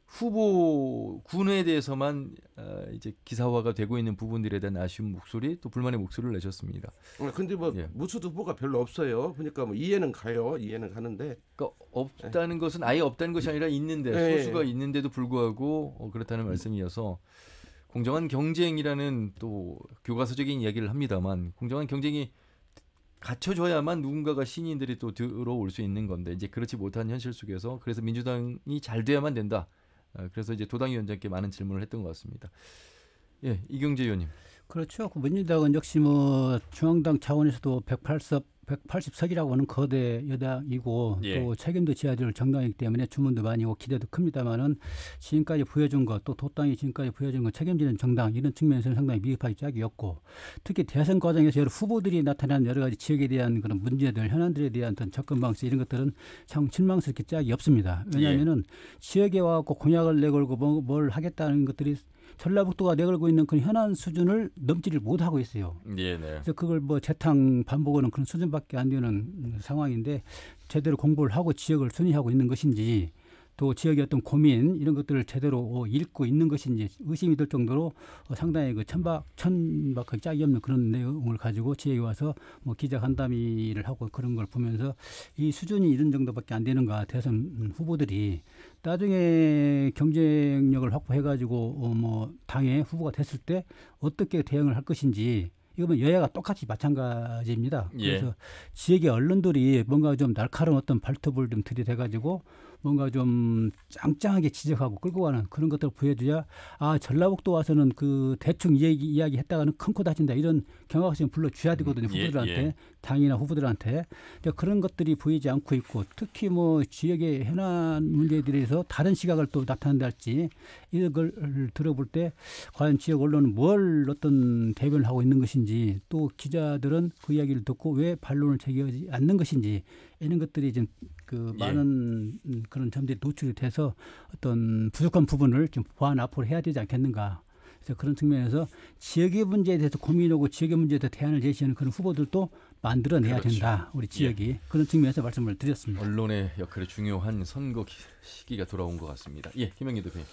후보 군에 대해서만 이제 기사화가 되고 있는 부분들에 대한 아쉬운 목소리 또 불만의 목소리를 내셨습니다. 근데 뭐 예. 무수 후보가 별로 없어요. 그러니까 뭐 이해는 가요. 이해는 가는데. 그러니까 없다는 것은 아예 없다는 것이 아니라 있는데 소수가 있는데도 불구하고 그렇다는 말씀이어서 공정한 경쟁이라는 또 교과서적인 이야기를 합니다만 공정한 경쟁이 갖춰져야만 누군가가 신인들이 또 들어올 수 있는 건데 이제 그렇지 못한 현실 속에서 그래서 민주당이 잘 돼야만 된다. 그래서 이제 도당위원장께 많은 질문을 했던 것 같습니다. 예, 이경재 의원님. 그렇죠. 민주당은 역시 뭐 중앙당 차원에서도 180석이라고 하는 거대 여당이고 예. 또 책임도 져야 될 정당이기 때문에 주문도 많이 오고 기대도 큽니다만은 지금까지 보여준 것 또 도당이 지금까지 보여준 것 책임지는 정당 이런 측면에서는 상당히 미흡하기 짝이었고 특히 대선 과정에서 여러 후보들이 나타난 여러 가지 지역에 대한 그런 문제들 현안들에 대한 어떤 접근 방식 이런 것들은 참 실망스럽게 짝이 없습니다. 왜냐하면은 지역에 와서 공약을 내걸고 뭘 하겠다는 것들이 전라북도가 내걸고 있는 그런 현안 수준을 넘지를 못하고 있어요. 네. 그래서 그걸 뭐 재탕 반복하는 그런 수준밖에 안 되는 상황인데 제대로 공부를 하고 지역을 순위하고 있는 것인지 또 지역의 어떤 고민 이런 것들을 제대로 읽고 있는 것인지 의심이 들 정도로 상당히 그 천박하게 짝이 없는 그런 내용을 가지고 지역에 와서 뭐 기자 간담회를 하고 그런 걸 보면서 이 수준이 이런 정도밖에 안 되는가 대선 후보들이 나중에 경쟁력을 확보해가지고 뭐 당의 후보가 됐을 때 어떻게 대응을 할 것인지 이거는 여야가 똑같이 마찬가지입니다. 그래서 지역의 언론들이 뭔가 좀 날카로운 어떤 발톱을 좀 들이대가지고 뭔가 좀 짱짱하게 지적하고 끌고 가는 그런 것들을 보여줘야 전라북도 와서는 그 대충 이야기 했다가는 큰 코 다친다 이런 경각심을 불러줘야 되거든요. 후보들한테 당이나 후보들한테 그런 것들이 보이지 않고 있고 특히 뭐 지역의 현안 문제에 대해서 다른 시각을 또 나타낸다 할지 이런 걸 들어볼 때 과연 지역 언론은 뭘 어떤 대변을 하고 있는 것인지 또 기자들은 그 이야기를 듣고 왜 반론을 제기하지 않는 것인지 이런 것들이 좀 그 많은 그런 점들이 노출이 돼서 어떤 부족한 부분을 좀 보완 앞으로 해야 되지 않겠는가. 그래서 그런 측면에서 지역의 문제에 대해서 고민하고 지역의 문제에 대해서 대안을 제시하는 그런 후보들도 만들어내야 된다. 우리 지역이. 그런 측면에서 말씀을 드렸습니다. 언론의 역할이 중요한 선거 시기가 돌아온 것 같습니다. 예, 김영기 대표님.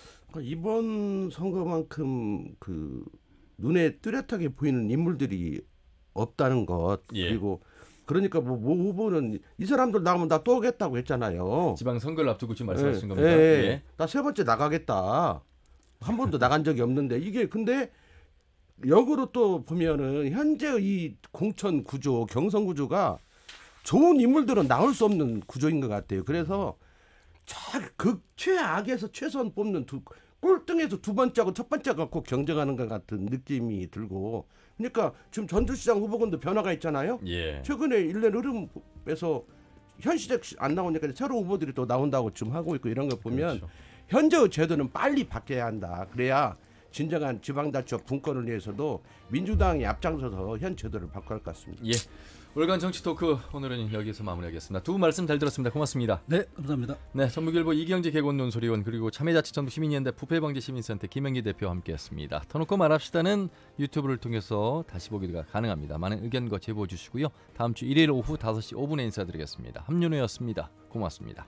이번 선거만큼 그 눈에 뚜렷하게 보이는 인물들이 없다는 것 그리고 그러니까 뭐 후보는 이 사람들 나오면 나 또 오겠다고 했잖아요. 지방 선거를 앞두고 지금 말씀하신 겁니다. 나 세 번째 나가겠다. 한 번도 나간 적이 없는데 이게 근데 역으로 또 보면은 현재 이 공천 구조, 경선 구조가 좋은 인물들은 나올 수 없는 구조인 것 같아요. 그래서 극최악에서 최선 뽑는 꼴등에서 두 번째하고 첫 번째 갖고 경쟁하는 것 같은 느낌이 들고 그러니까 지금 전주시장 후보군도 변화가 있잖아요. 최근에 일련 흐름에서 현시적 안 나오니까 새로운 후보들이 또 나온다고 지금 하고 있고 이런 거 보면 현재의 제도는 빨리 바뀌어야 한다. 그래야 진정한 지방자치와 분권을 위해서도 민주당이 앞장서서 현 제도를 바꿔야 할 것 같습니다. 월간 정치 토크 오늘은 여기서 마무리하겠습니다. 두 분 말씀 잘 들었습니다. 고맙습니다. 네, 감사합니다. 네, 전북일보 이경재 개곤논소리원 그리고 참여자치전북시민연대 부패방지시민센터 김영기 대표와 함께했습니다. 터놓고 말합시다는 유튜브를 통해서 다시 보기가 가능합니다. 많은 의견과 제보 주시고요. 다음 주 일요일 오후 5시 5분에 인사드리겠습니다. 함윤호였습니다. 고맙습니다.